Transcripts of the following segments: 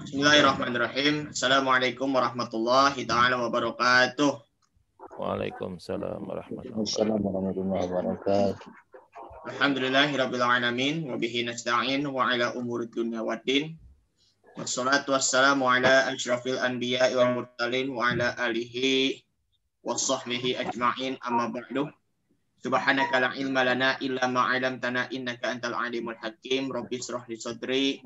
Bismillahirrahmanirrahim. Assalamualaikum warahmatullahi ta'ala wabarakatuh. Waalaikumsalam warahmatullahi wabarakatuh. Alhamdulillahirabbil alamin wa bihi nasta'in wa ala umuri dunya waddin. Wassalatu wassalamu ala asyrafil anbiya'i wal mursalin wa ala alihi washabbihi ajma'in amma ba'du. Subhanaka la ilma lana illa ma 'allamtana innaka antal alimul hakim. Rabbi shrah li sadri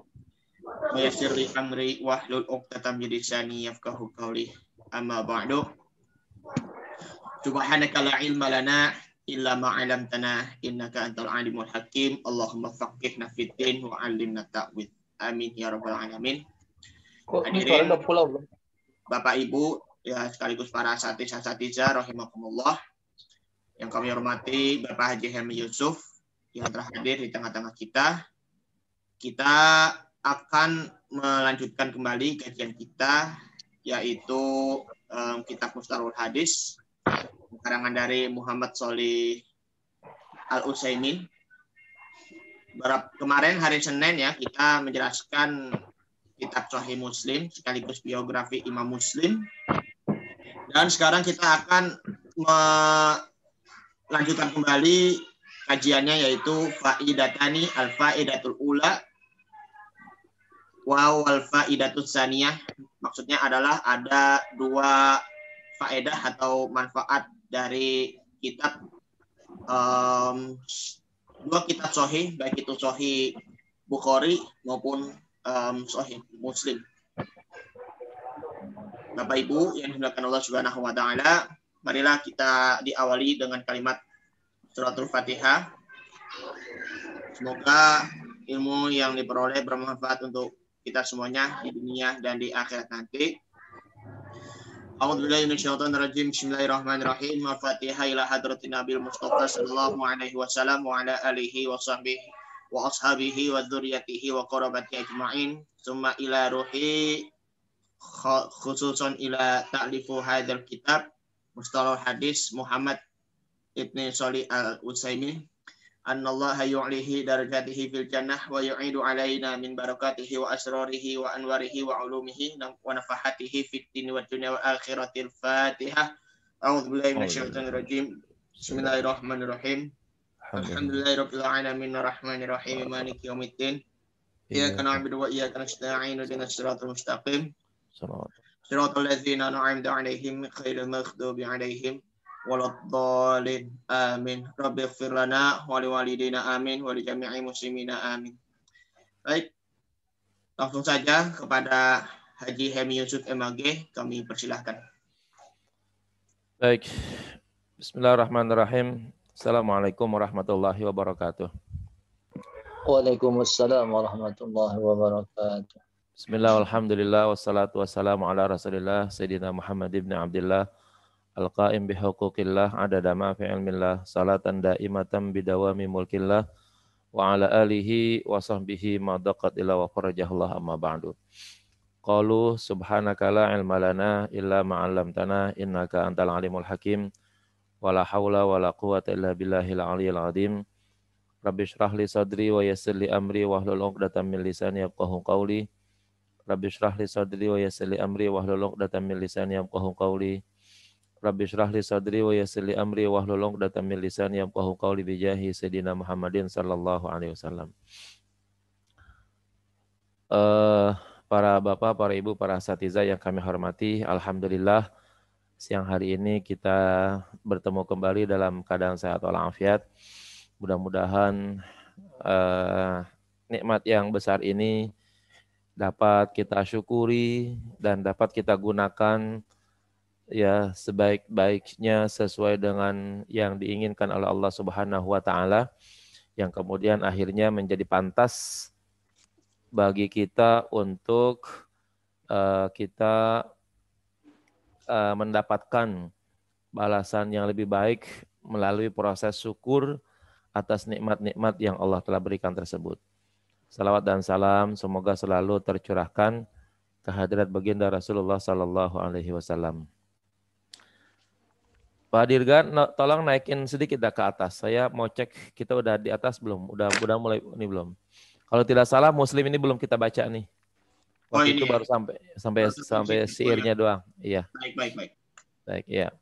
wa yassir li amri wahlul 'uqdatam min lisani yafqahu qawli. Amma ba'du. Subhanaka la ilma lana illa ma 'allamtana innaka antal alimul hakim. Allahumma faqihna fid din wa 'allimna ta'wil. Amin ya rabbal alamin. Hadirin Bapak Ibu ya sekaligus para asatidzah rahimakumullah. Yang kami hormati Bapak Haji Helmi Yusuf yang telah hadir di tengah-tengah kita. Kita akan melanjutkan kembali kajian kita, yaitu kitab Mustalahul Hadis karangan dari Muhammad Shalih Al-Utsaimin. Kemarin hari Senin ya kita menjelaskan kitab Sahih Muslim sekaligus biografi Imam Muslim. Dan sekarang kita akan lanjutkan kembali kajiannya, yaitu faidatani al-faidatul ula wal faidatus tsaniyah. Maksudnya adalah ada dua faedah atau manfaat dari kitab dua kitab sahih, baik itu sahih Bukhari maupun sahih Muslim. Bapak Ibu yang dimuliakan Allah Subhanahu wa taala, marilah kita diawali dengan kalimat suratul Fatihah. Semoga ilmu yang diperoleh bermanfaat untuk kita semuanya di dunia dan di akhirat nanti. A'udzubillahi minasyaitonirrajim. Bismillahirrahmanirrahim. Al-Fatihah ila hadratin Nabil Mustafa sallallahu alaihi wasallam wa ala alihi wa sahbihi wa ashabihi wa dzurriyyatihi wa qarabati ajma'in. Summa ila ruhi khususan ila ta'lifu hadzal kitab Mustalahul Hadis Muhammad Ibn Shalih Al-Utsaimin. Annallaha yu'lihi darajatihi fil jannah wa yu'idu alaina min barakatihi wa asrarihi wa anwarihi wa ulumihi wa nafahatihi fid din wa dunya wa akhiratil Fatihah. A'udzubillahi minasyaitonir rajim. Bismillahirrahmanirrahim. Alhamdulillahirabbil alamin arrahmanir rahim maliki yaumiddin. Iyyaka na'budu wa iyyaka nasta'in ihdinas siratal mustaqim. Siratal ladzina an'amta 'alaihim ghairil maghdubi 'alaihim waladdallin. Amin. Rabbighfir lana wa liwalidayna amin wa li jami'i muslimina amin. Baik. Langsung saja kepada Haji Helmi Yusuf MAG kami persilahkan. Baik. Bismillahirrahmanirrahim. Assalamualaikum warahmatullahi wabarakatuh. Waalaikumsalam warahmatullahi wabarakatuh. Bismillah, alhamdulillah, wassalatu wassalamu ala rasulillah, Sayyidina Muhammad ibn Abdillah, al-qa'im bihuquqillah, adada ma fi ilmillah, salatan da'imatan bidawami mulkillah, wa ala alihi wa sahbihi madaqat ila wa farajahullah amma ba'du. Qalu subhanaka la ilma lana illa ma'allamtana innaka antal alimul hakim, wa la hawla wa la quwata illa billahil aliyil azim. Rabbi shrah li sadri wa yassir li amri wahlul 'uqdatam min lisani yafqahu qawli. Rabbi shrah li sadri wa yassir li amri wahlul 'uqdatam min lisani yafqahu qawli. Rabbi shrah li sadri wa yassir li amri wahlul 'uqdatam min lisani yafqahu qawli bi jahi sayyidina Muhammadin sallallahu alaihi wasallam. Para bapak, para ibu, para asatidzah yang kami hormati, alhamdulillah siang hari ini kita bertemu kembali dalam keadaan sehat walafiat. Mudah-mudahan nikmat yang besar ini dapat kita syukuri dan dapat kita gunakan ya sebaik-baiknya sesuai dengan yang diinginkan oleh Allah Subhanahu wa taala, yang kemudian akhirnya menjadi pantas bagi kita untuk kita mendapatkan balasan yang lebih baik melalui proses syukur atas nikmat-nikmat yang Allah telah berikan tersebut. Salawat dan salam semoga selalu tercurahkan kehadirat baginda Rasulullah sallallahu alaihi wasallam. Pak Dirgan, tolong naikin sedikit ke atas. Saya mau cek kita udah di atas belum? Udah mulai ini belum? Kalau tidak salah Muslim ini belum kita baca nih. Waktu itu ini ya. baru sampai syairnya doang. Iya. Baik. Baik, iya.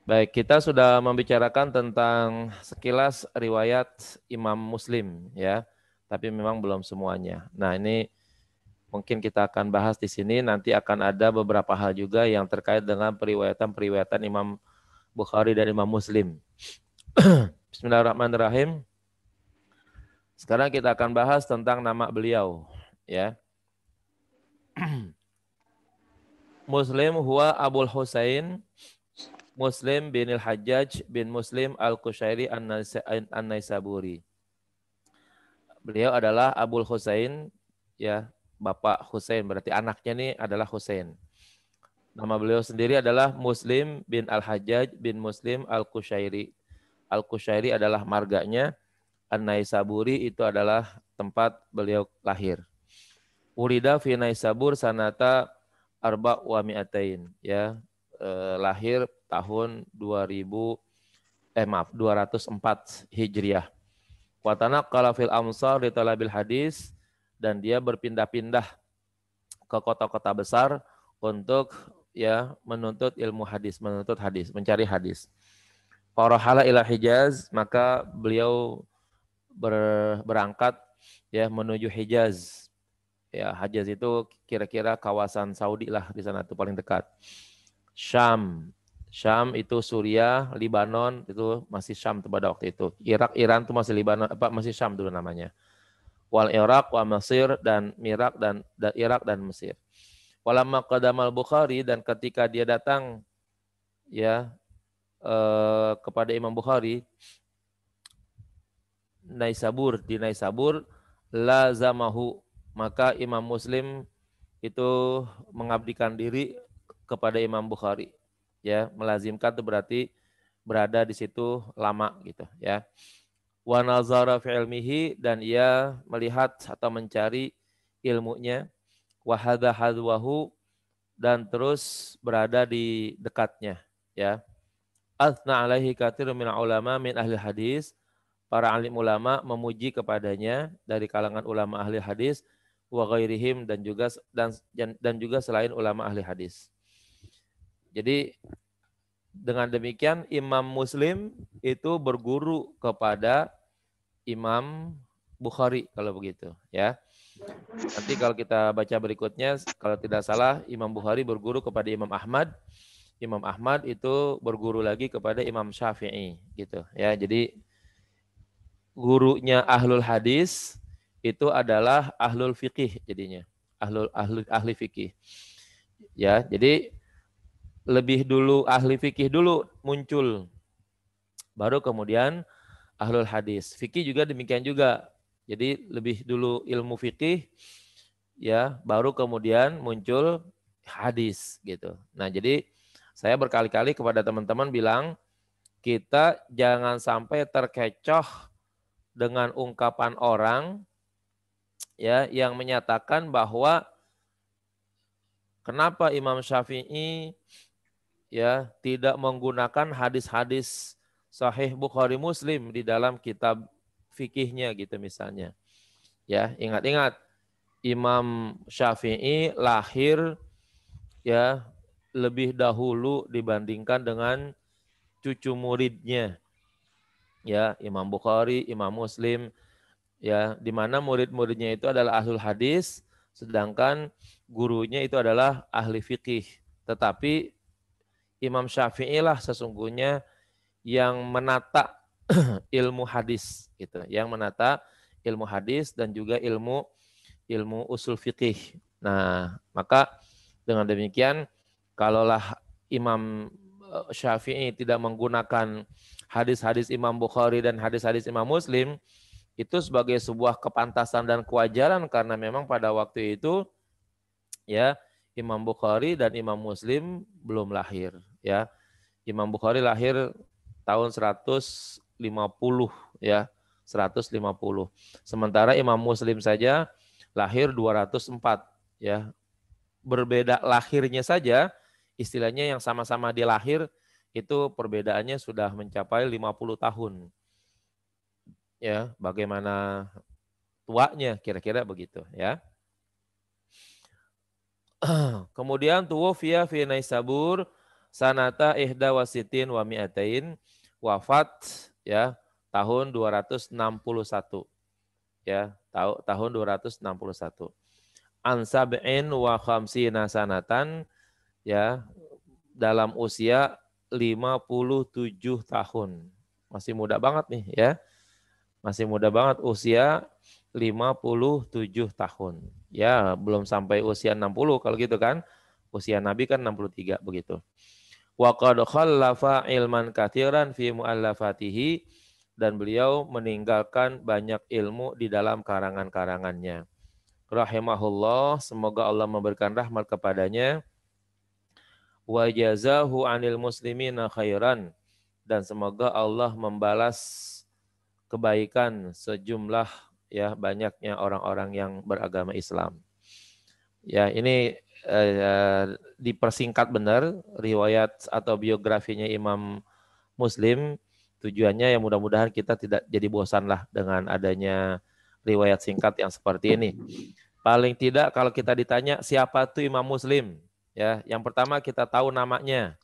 Baik, kita sudah membicarakan tentang sekilas riwayat Imam Muslim ya, tapi memang belum semuanya. Nah, ini mungkin kita akan bahas di sini, nanti akan ada beberapa hal juga yang terkait dengan periwayatan Imam Bukhari dan Imam Muslim. Bismillahirrahmanirrahim. Sekarang kita akan bahas tentang nama beliau ya. Muslim huwa Abul Husain Muslim bin al-Hajjaj bin Muslim al-Qushairi an-Naisaburi. Beliau adalah Abul Husain, ya, Bapak Husain, berarti anaknya ini adalah Husain. Nama beliau sendiri adalah Muslim bin al-Hajjaj bin Muslim al-Qushairi. Al-Qushairi adalah marganya, An-Naisaburi itu adalah tempat beliau lahir. Ulida fi Naisabur sanata arba wa mi'atain, ya, lahir tahun 204 Hijriah. Wa tanaqqala fil amsar li talabil hadis, dan dia berpindah-pindah ke kota-kota besar untuk ya menuntut ilmu hadis, mencari hadis. Farahala ila Hijaz, maka beliau berangkat ya menuju Hijaz. Ya, Hijaz itu kira-kira kawasan Saudi lah, di sana itu paling dekat. Syam itu Suriah, Libanon itu masih Syam pada waktu itu. Irak, Iran itu masih Libanon, masih Syam dulu namanya. Wal Irak, wa Mesir, dan Irak dan Irak dan Mesir. Walamma qadamal Bukhari, dan ketika dia datang ya kepada Imam Bukhari di Naisabur, lazamahu, maka Imam Muslim itu mengabdikan diri kepada Imam Bukhari. Ya, melazimkan itu berarti berada di situ lama gitu ya. Wa nazara fi ilmihi, dan ia melihat atau mencari ilmunya. Wa hadha hadwahu, dan terus berada di dekatnya ya. Athna alaihi katsirun min ulama min ahli hadis, para alim ulama memuji kepadanya dari kalangan ulama ahli hadis, wa ghairihim, dan juga selain ulama ahli hadis. Jadi dengan demikian Imam Muslim itu berguru kepada Imam Bukhari kalau begitu ya. Nanti kalau kita baca berikutnya, kalau tidak salah Imam Bukhari berguru kepada Imam Ahmad. Imam Ahmad itu berguru lagi kepada Imam Syafi'i gitu ya. Jadi gurunya ahlul hadis itu adalah ahlul fikih jadinya. Ahli fikih. Ya, jadi lebih dulu ahli fikih dulu muncul, baru kemudian ahlul hadis. Fikih juga demikian juga. Jadi lebih dulu ilmu fikih, ya, baru kemudian muncul hadis gitu. Nah, jadi saya berkali-kali kepada teman-teman bilang, kita jangan sampai terkecoh dengan ungkapan orang ya yang menyatakan bahwa kenapa Imam Syafi'i ya tidak menggunakan hadis-hadis Sahih Bukhari Muslim di dalam kitab fikihnya gitu misalnya. Ya, ingat-ingat Imam Syafi'i lahir ya lebih dahulu dibandingkan dengan cucu muridnya. Ya, Imam Bukhari, Imam Muslim, ya, di mana murid-muridnya itu adalah ahlul hadis, sedangkan gurunya itu adalah ahli fikih. Tetapi Imam Syafi'i lah sesungguhnya yang menata ilmu hadis gitu, yang menata ilmu hadis dan juga ilmu usul fikih. Nah, maka dengan demikian kalaulah Imam Syafi'i tidak menggunakan hadis-hadis Imam Bukhari dan hadis-hadis Imam Muslim, itu sebagai sebuah kepantasan dan kewajaran karena memang pada waktu itu ya Imam Bukhari dan Imam Muslim belum lahir ya. Imam Bukhari lahir tahun 150 ya, 150. Sementara Imam Muslim saja lahir 204 ya. Berbeda lahirnya saja, istilahnya yang sama-sama dilahir itu perbedaannya sudah mencapai 50 tahun. Ya, bagaimana tuanya kira-kira begitu ya. Kemudian tuwfiya fi Naisabur sanata ihda wasitin wa mi'atain, wafat ya tahun 261 ya, tahun 261. An sab'in wa khamsina sanatan ya, dalam usia 57 tahun. Masih muda banget nih ya. Masih muda banget, usia 57 tahun. Ya, belum sampai usia 60 kalau gitu kan. Usia Nabi kan 63 begitu. Wa qad khallafa ilman katsiran fi muallafatihi, dan beliau meninggalkan banyak ilmu di dalam karangan-karangannya. Rahimahullah, semoga Allah memberikan rahmat kepadanya. Wa jazahu 'anil muslimina khairan, dan semoga Allah membalas kebaikan sejumlah ya banyaknya orang-orang yang beragama Islam. Ya, ini dipersingkat benar riwayat atau biografinya Imam Muslim. Tujuannya ya mudah-mudahan kita tidak jadi bosan lah dengan adanya riwayat singkat yang seperti ini. Paling tidak kalau kita ditanya siapa tuh Imam Muslim, ya, yang pertama kita tahu namanya.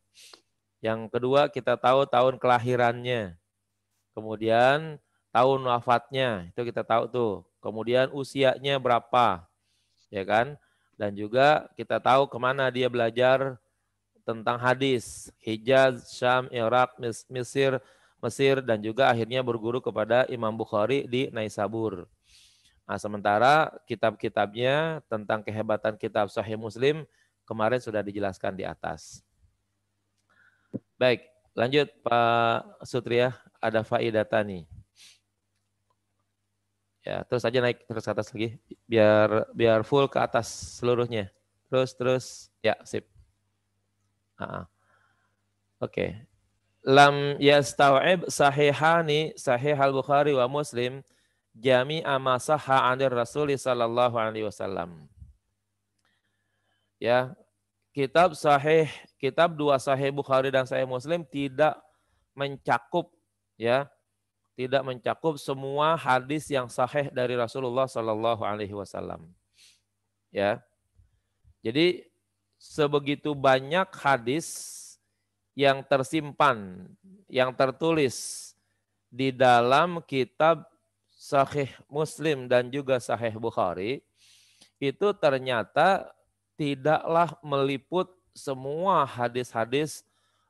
Yang kedua kita tahu tahun kelahirannya. Kemudian tahun wafatnya, itu kita tahu tuh. Kemudian usianya berapa, ya kan? Dan juga kita tahu kemana dia belajar tentang hadis. Hijaz, Syam, Irak, Mesir, dan juga akhirnya berguru kepada Imam Bukhari di Naisabur. Nah, sementara kitab-kitabnya tentang kehebatan kitab Sahih Muslim kemarin sudah dijelaskan di atas. Baik, lanjut Pak Sutria, ada faidatan nih. Ya, terus aja naik terus ke atas lagi, biar full ke atas seluruhnya. Terus, ya, sip. Oke. Lam yastau'ib sahihani, sahih al-Bukhari wa Muslim, jami'a ma sahha 'anir Rasul sallallahu alaihi wasallam. Ya, kitab dua sahih Bukhari dan sahih Muslim tidak mencakup ya, tidak mencakup semua hadis yang sahih dari Rasulullah sallallahu alaihi wasallam. Ya. Jadi sebegitu banyak hadis yang tersimpan, yang tertulis di dalam kitab Sahih Muslim dan juga Sahih Bukhari, itu ternyata tidaklah meliput semua hadis-hadis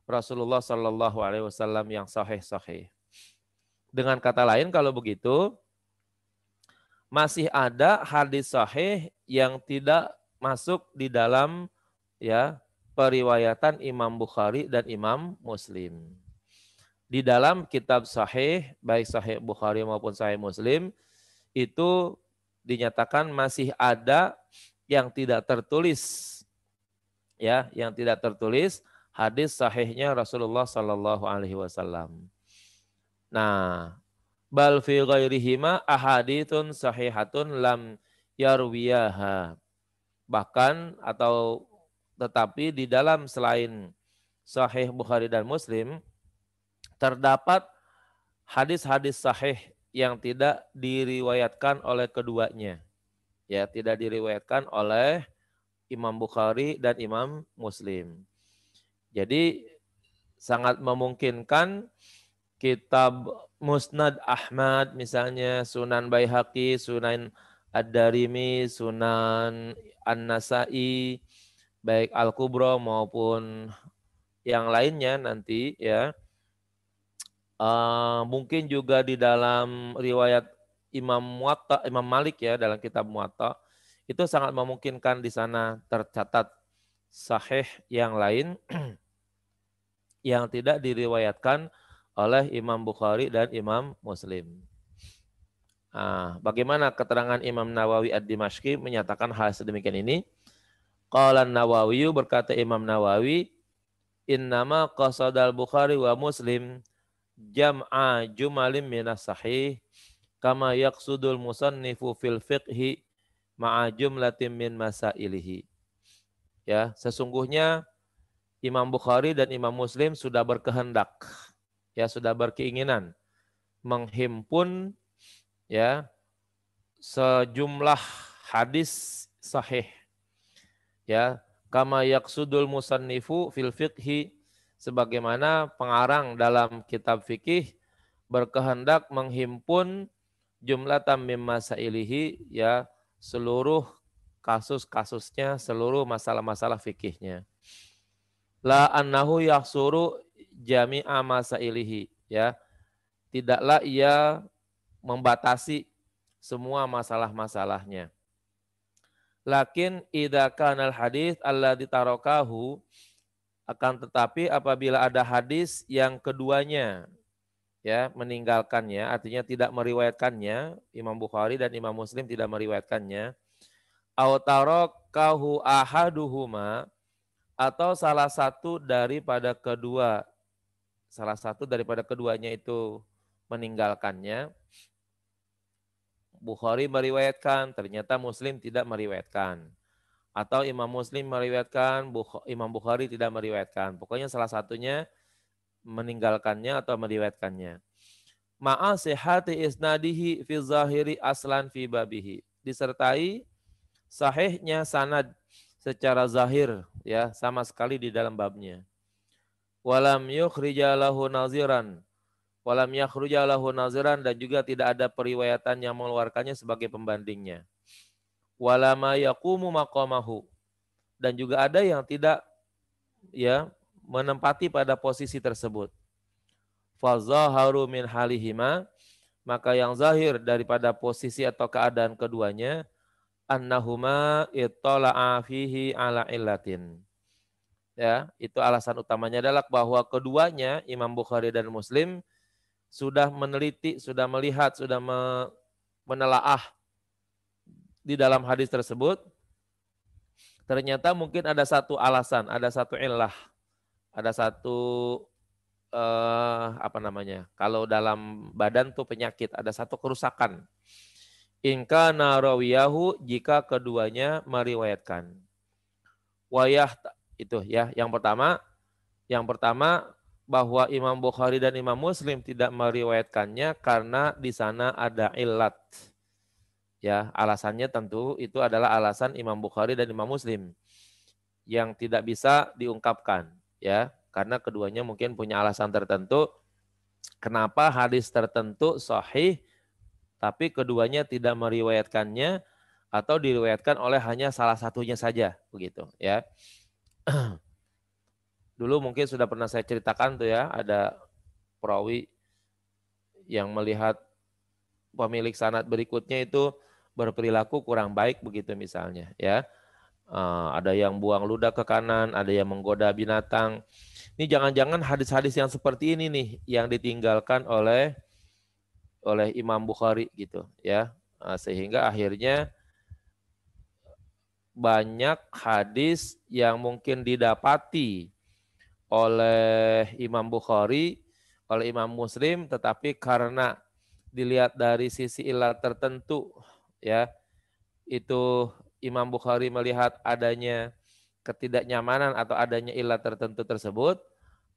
Rasulullah Shallallahu Alaihi Wasallam yang sahih-sahih. Dengan kata lain, kalau begitu masih ada hadis sahih yang tidak masuk di dalam ya periwayatan Imam Bukhari dan Imam Muslim. Di dalam kitab sahih, baik Sahih Bukhari maupun Sahih Muslim, itu dinyatakan masih ada yang tidak tertulis, ya, yang tidak tertulis hadis sahihnya Rasulullah Sallallahu Alaihi Wasallam. Nah, bal fi ghairihima ahaditsun sahihatun lam yarwiyaha. Bahkan atau tetapi di dalam selain Sahih Bukhari dan Muslim terdapat hadis-hadis sahih yang tidak diriwayatkan oleh keduanya. Ya, tidak diriwayatkan oleh Imam Bukhari dan Imam Muslim. Jadi sangat memungkinkan kitab Musnad Ahmad misalnya, Sunan Baihaqi, Sunan Ad-Darimi, Sunan An-Nasai, baik Al-Kubra maupun yang lainnya nanti ya. Mungkin juga di dalam riwayat Imam Malik ya, dalam kitab Muwatta, itu sangat memungkinkan di sana tercatat sahih yang lain yang tidak diriwayatkan oleh Imam Bukhari dan Imam Muslim. Bagaimana keterangan Imam Nawawi Ad-Dimashqi menyatakan hal sedemikian ini? Qala Nawawi, berkata Imam Nawawi, innama qasadal Bukhari wa Muslim jam'a jumalim minas sahih kama yaqsudul musannifu fil fiqhi ma'a jumlatin min masailihi. Ya, sesungguhnya Imam Bukhari dan Imam Muslim sudah berkehendak, ya, sudah berkeinginan menghimpun ya sejumlah hadis sahih Ya, kama yaqsudul musannifu fil fiqhi, sebagaimana pengarang dalam kitab fikih berkehendak menghimpun jumlatan mim masailihi, ya, seluruh kasus-kasusnya, seluruh masalah-masalah fikihnya. La annahu yahsuru jami'a masailihi, ya. Tidaklah ia membatasi semua masalah-masalahnya. Lakin idza kanal hadis alladzi tarakahu, akan tetapi apabila ada hadis yang keduanya, ya, meninggalkannya, artinya tidak meriwayatkannya, Imam Bukhari dan Imam Muslim tidak meriwayatkannya, au tarakahu ahaduhuma, atau salah satu daripada keduanya itu meninggalkannya. Bukhari meriwayatkan, ternyata Muslim tidak meriwayatkan. Atau Imam Muslim meriwayatkan, Imam Bukhari tidak meriwayatkan. Pokoknya salah satunya meninggalkannya atau meriwayatkannya. Ma'a sihhati isnadihi fi zahiri aslan fi babihi. Disertai sahihnya sanad secara zahir, ya, sama sekali di dalam babnya. Walam yukhrijalahu naziran. Walam yakhrujalahu naziran, dan juga tidak ada periwayatan yang mengeluarkannya sebagai pembandingnya. Walama yaqumu maqamahu, dan juga ada yang tidak, ya, menempati pada posisi tersebut. Fazaharu min halihima, maka yang zahir daripada posisi atau keadaan keduanya, annahuma ittala'a fihi ala illatin. Ya, itu alasan utamanya adalah bahwa keduanya, Imam Bukhari dan Muslim, sudah meneliti, sudah melihat, sudah menelaah di dalam hadis tersebut. Ternyata mungkin ada satu alasan, ada satu illah, ada satu kalau dalam badan tuh penyakit, ada satu kerusakan. In kana rawiyahu, jika keduanya meriwayatkan. Wayah, itu ya, yang pertama bahwa Imam Bukhari dan Imam Muslim tidak meriwayatkannya karena di sana ada illat. Ya, alasannya tentu itu adalah alasan Imam Bukhari dan Imam Muslim yang tidak bisa diungkapkan, ya, karena keduanya mungkin punya alasan tertentu kenapa hadis tertentu sahih tapi keduanya tidak meriwayatkannya atau diriwayatkan oleh hanya salah satunya saja, begitu, ya. Dulu mungkin sudah pernah saya ceritakan tuh, ya, ada perawi yang melihat pemilik sanad berikutnya itu berperilaku kurang baik, begitu misalnya, ya. Ada yang buang ludah ke kanan, ada yang menggoda binatang. Ini jangan-jangan hadis-hadis yang seperti ini nih yang ditinggalkan oleh Imam Bukhari, gitu, ya. Sehingga akhirnya banyak hadis yang mungkin didapati oleh Imam Bukhari, oleh Imam Muslim, tetapi karena dilihat dari sisi ilat tertentu, ya, itu Imam Bukhari melihat adanya ketidaknyamanan atau adanya ilat tertentu tersebut,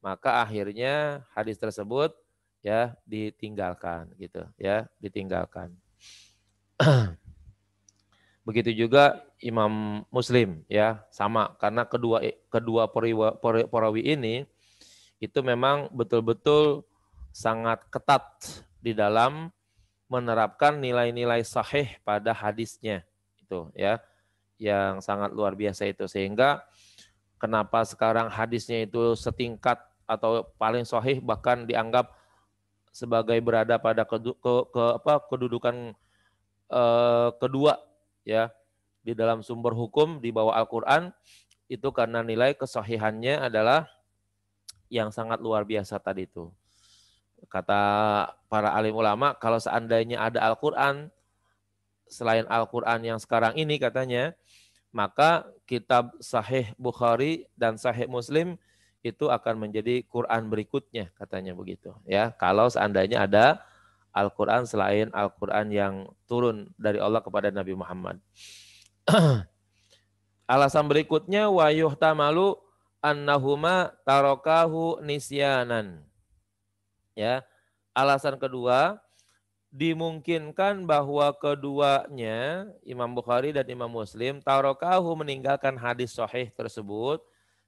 maka akhirnya hadis tersebut, ya, ditinggalkan, gitu, ya, ditinggalkan. Begitu juga Imam Muslim, ya, sama, karena kedua perawi ini itu memang betul-betul sangat ketat di dalam menerapkan nilai-nilai sahih pada hadisnya, itu, ya, yang sangat luar biasa itu, sehingga kenapa sekarang hadisnya itu setingkat atau paling sahih, bahkan dianggap sebagai berada pada kedudukan kedua, ya, di dalam sumber hukum di bawah Al-Quran, itu karena nilai kesahihannya adalah yang sangat luar biasa tadi itu. Kata para alim ulama, kalau seandainya ada Al-Quran selain Al-Quran yang sekarang ini, katanya, maka kitab Sahih Bukhari dan Sahih Muslim itu akan menjadi Quran berikutnya, katanya begitu, ya. Kalau seandainya ada Al-Quran selain Al-Quran yang turun dari Allah kepada Nabi Muhammad. Alasan berikutnya, wa yuhtamalu annahuma tarokahu nisyanan. Ya, alasan kedua, dimungkinkan bahwa keduanya Imam Bukhari dan Imam Muslim tarakahu meninggalkan hadis sahih tersebut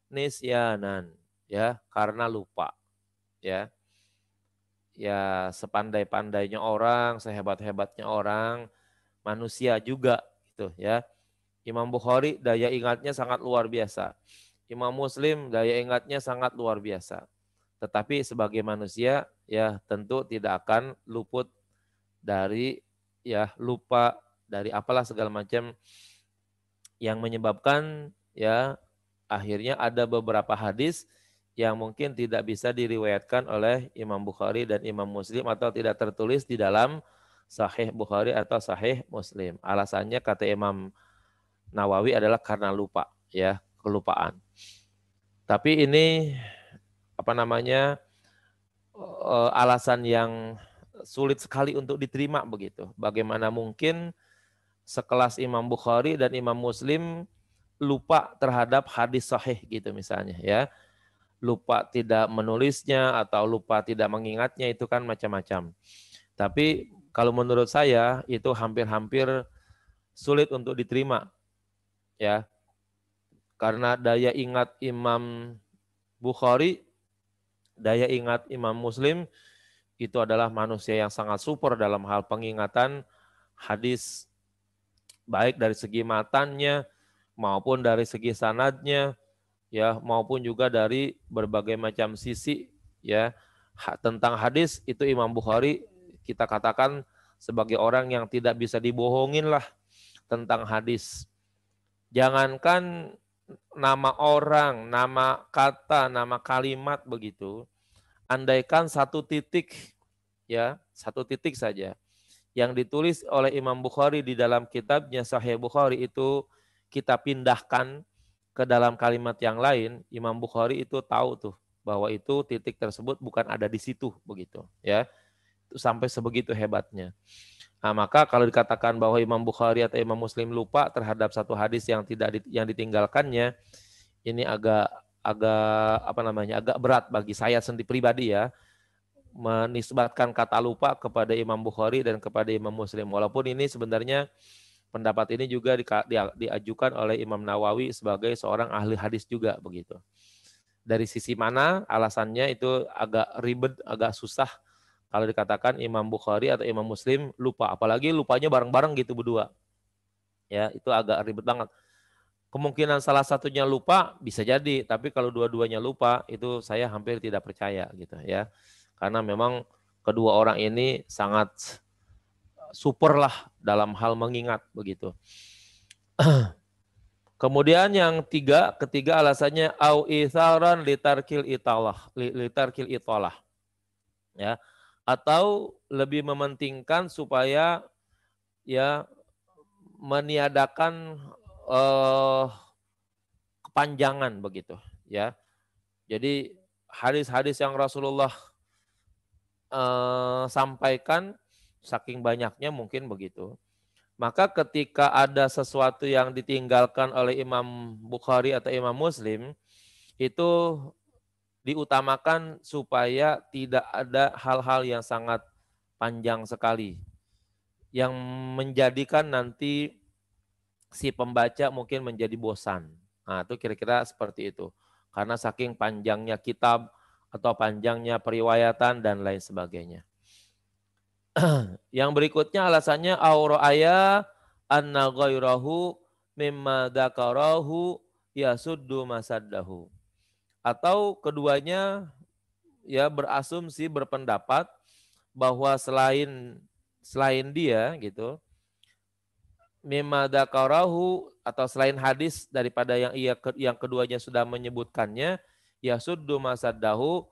nisyanan, ya, karena lupa, ya. Ya, sepandai-pandainya orang, sehebat-hebatnya orang, manusia juga gitu, ya. Imam Bukhari daya ingatnya sangat luar biasa. Imam Muslim daya ingatnya sangat luar biasa. Tetapi sebagai manusia ya tentu tidak akan luput dari ya lupa, dari apalah segala macam yang menyebabkan ya akhirnya ada beberapa hadis yang mungkin tidak bisa diriwayatkan oleh Imam Bukhari dan Imam Muslim atau tidak tertulis di dalam Sahih Bukhari atau Sahih Muslim. Alasannya kata Imam Nawawi adalah karena lupa, ya, kelupaan. Tapi ini apa namanya alasan yang sulit sekali untuk diterima begitu. Bagaimana mungkin sekelas Imam Bukhari dan Imam Muslim lupa terhadap hadis sahih gitu misalnya, ya. Lupa tidak menulisnya atau lupa tidak mengingatnya itu kan macam-macam. Tapi kalau menurut saya itu hampir-hampir sulit untuk diterima, ya. Karena daya ingat Imam Bukhari, daya ingat Imam Muslim itu adalah manusia yang sangat super dalam hal pengingatan hadis, baik dari segi matannya maupun dari segi sanadnya, ya, maupun juga dari berbagai macam sisi, ya. Tentang hadis itu Imam Bukhari kita katakan sebagai orang yang tidak bisa dibohongin lah tentang hadis. Jangankan nama orang, nama kata, nama kalimat begitu, andaikan satu titik, ya, satu titik saja yang ditulis oleh Imam Bukhari di dalam kitabnya Sahih Bukhari itu kita pindahkan ke dalam kalimat yang lain, Imam Bukhari itu tahu tuh bahwa itu titik tersebut bukan ada di situ begitu, ya. Itu sampai sebegitu hebatnya. Nah, maka kalau dikatakan bahwa Imam Bukhari atau Imam Muslim lupa terhadap satu hadis yang yang ditinggalkannya, ini agak agak berat bagi saya sendiri pribadi, ya, menisbatkan kata lupa kepada Imam Bukhari dan kepada Imam Muslim. Walaupun ini sebenarnya pendapat ini juga diajukan oleh Imam Nawawi sebagai seorang ahli hadis juga begitu. Dari sisi mana alasannya itu agak ribet, agak susah kalau dikatakan Imam Bukhari atau Imam Muslim lupa, apalagi lupanya bareng-bareng gitu berdua. Ya, itu agak ribet banget. Kemungkinan salah satunya lupa bisa jadi, tapi kalau dua-duanya lupa itu saya hampir tidak percaya gitu, ya. Karena memang kedua orang ini sangat super lah dalam hal mengingat begitu. Kemudian yang ketiga alasannya au itharan litarkil italah, ya, atau lebih mementingkan supaya ya meniadakan kepanjangan begitu, ya. Jadi hadis-hadis yang Rasulullah sampaikan saking banyaknya mungkin begitu. Maka ketika ada sesuatu yang ditinggalkan oleh Imam Bukhari atau Imam Muslim, itu diutamakan supaya tidak ada hal-hal yang sangat panjang sekali, yang menjadikan nanti si pembaca mungkin menjadi bosan. Nah, itu kira-kira seperti itu. Karena saking panjangnya kitab atau panjangnya periwayatan dan lain sebagainya. Yang berikutnya alasannya aura'aya anna ghairahu mimma dzakarahu yasuddu masaddahu. Atau keduanya ya berasumsi, berpendapat bahwa selain dia gitu, mimma dzakarahu atau selain hadis daripada yang keduanya sudah menyebutkannya, yasuddu masaddahu,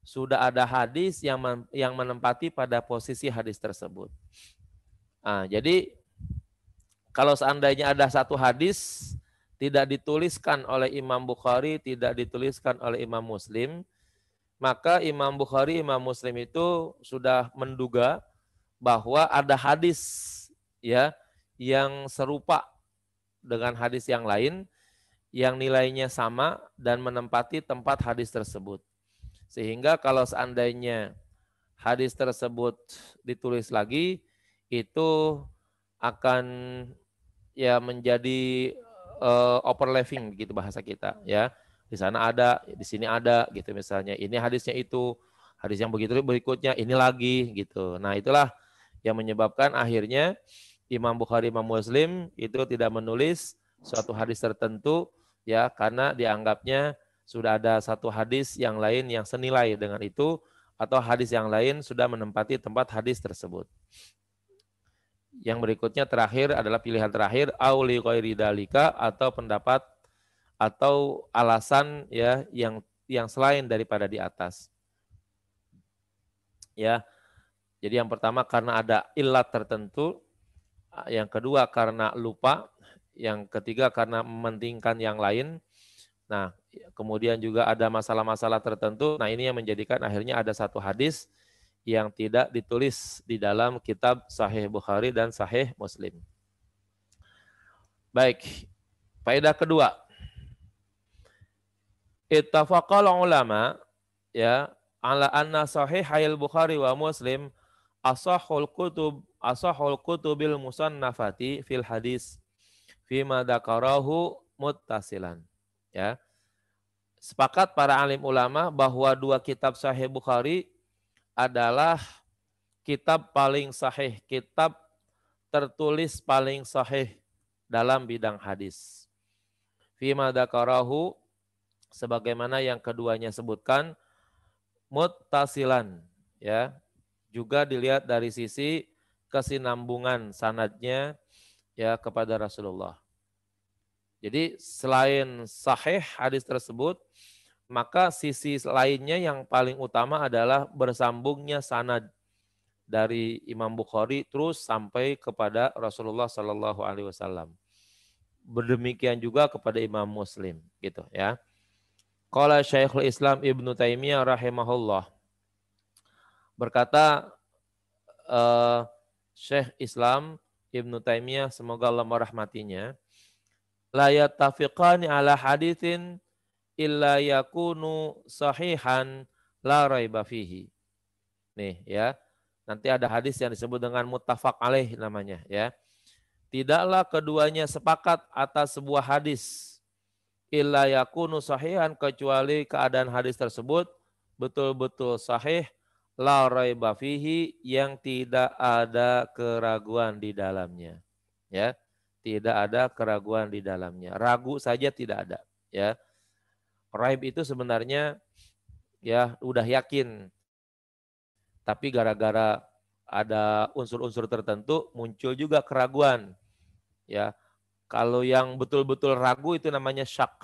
sudah ada hadis yang menempati pada posisi hadis tersebut. Nah, jadi kalau seandainya ada satu hadis tidak dituliskan oleh Imam Bukhari, tidak dituliskan oleh Imam Muslim, maka Imam Bukhari, Imam Muslim itu sudah menduga bahwa ada hadis, ya, yang serupa dengan hadis yang lain yang nilainya sama dan menempati tempat hadis tersebut. Sehingga kalau seandainya hadis tersebut ditulis lagi, itu akan ya menjadi overlapping gitu bahasa kita ya. Di sana ada, di sini ada gitu misalnya. Ini hadisnya itu, hadis yang begitu berikutnya ini lagi gitu. Nah, itulah yang menyebabkan akhirnya Imam Bukhari, Imam Muslim itu tidak menulis suatu hadis tertentu ya karena dianggapnya sudah ada satu hadis yang lain yang senilai dengan itu atau hadis yang lain sudah menempati tempat hadis tersebut. Yang berikutnya terakhir adalah pilihan terakhir auli ghairi dalika atau pendapat atau alasan ya yang selain daripada di atas. Ya. Jadi yang pertama karena ada illat tertentu, yang kedua karena lupa, yang ketiga karena mementingkan yang lain. Nah, kemudian juga ada masalah-masalah tertentu. Nah, ini yang menjadikan akhirnya ada satu hadis yang tidak ditulis di dalam kitab Sahih Bukhari dan Sahih Muslim. Baik, faedah kedua. Ittafaqal ulama ya ala anna Sahihil Bukhari wa Muslim asahul kutubil musannafati fil hadis fima dzakarahu muttasilan. Ya. Sepakat para alim ulama bahwa dua kitab Sahih Bukhari adalah kitab paling sahih, kitab tertulis paling sahih dalam bidang hadis. Fima dzakarahu sebagaimana yang keduanya sebutkan muttasilan ya. Juga dilihat dari sisi kesinambungan sanadnya ya kepada Rasulullah. Jadi selain sahih hadis tersebut, maka sisi lainnya yang paling utama adalah bersambungnya sanad dari Imam Bukhari terus sampai kepada Rasulullah Shallallahu Alaihi Wasallam. Berdemikian juga kepada Imam Muslim, gitu ya. Qala Syekhul Islam Ibnu Taimiyah rahimahullah berkata Syekh Islam Ibnu Taimiyah semoga Allah merahmatinya, la yattafiqani ala haditsin illa yakunu sahihan la raiba fihi. Nih ya. Nanti ada hadis yang disebut dengan muttafaq alaih namanya ya. Tidaklah keduanya sepakat atas sebuah hadis illa yakunu sahihan kecuali keadaan hadis tersebut betul-betul sahih la raiba fihi yang tidak ada keraguan di dalamnya. Ya. Tidak ada keraguan di dalamnya. Ragu saja tidak ada, ya. Raib itu sebenarnya ya udah yakin. Tapi gara-gara ada unsur-unsur tertentu muncul juga keraguan. Ya. Kalau yang betul-betul ragu itu namanya syak.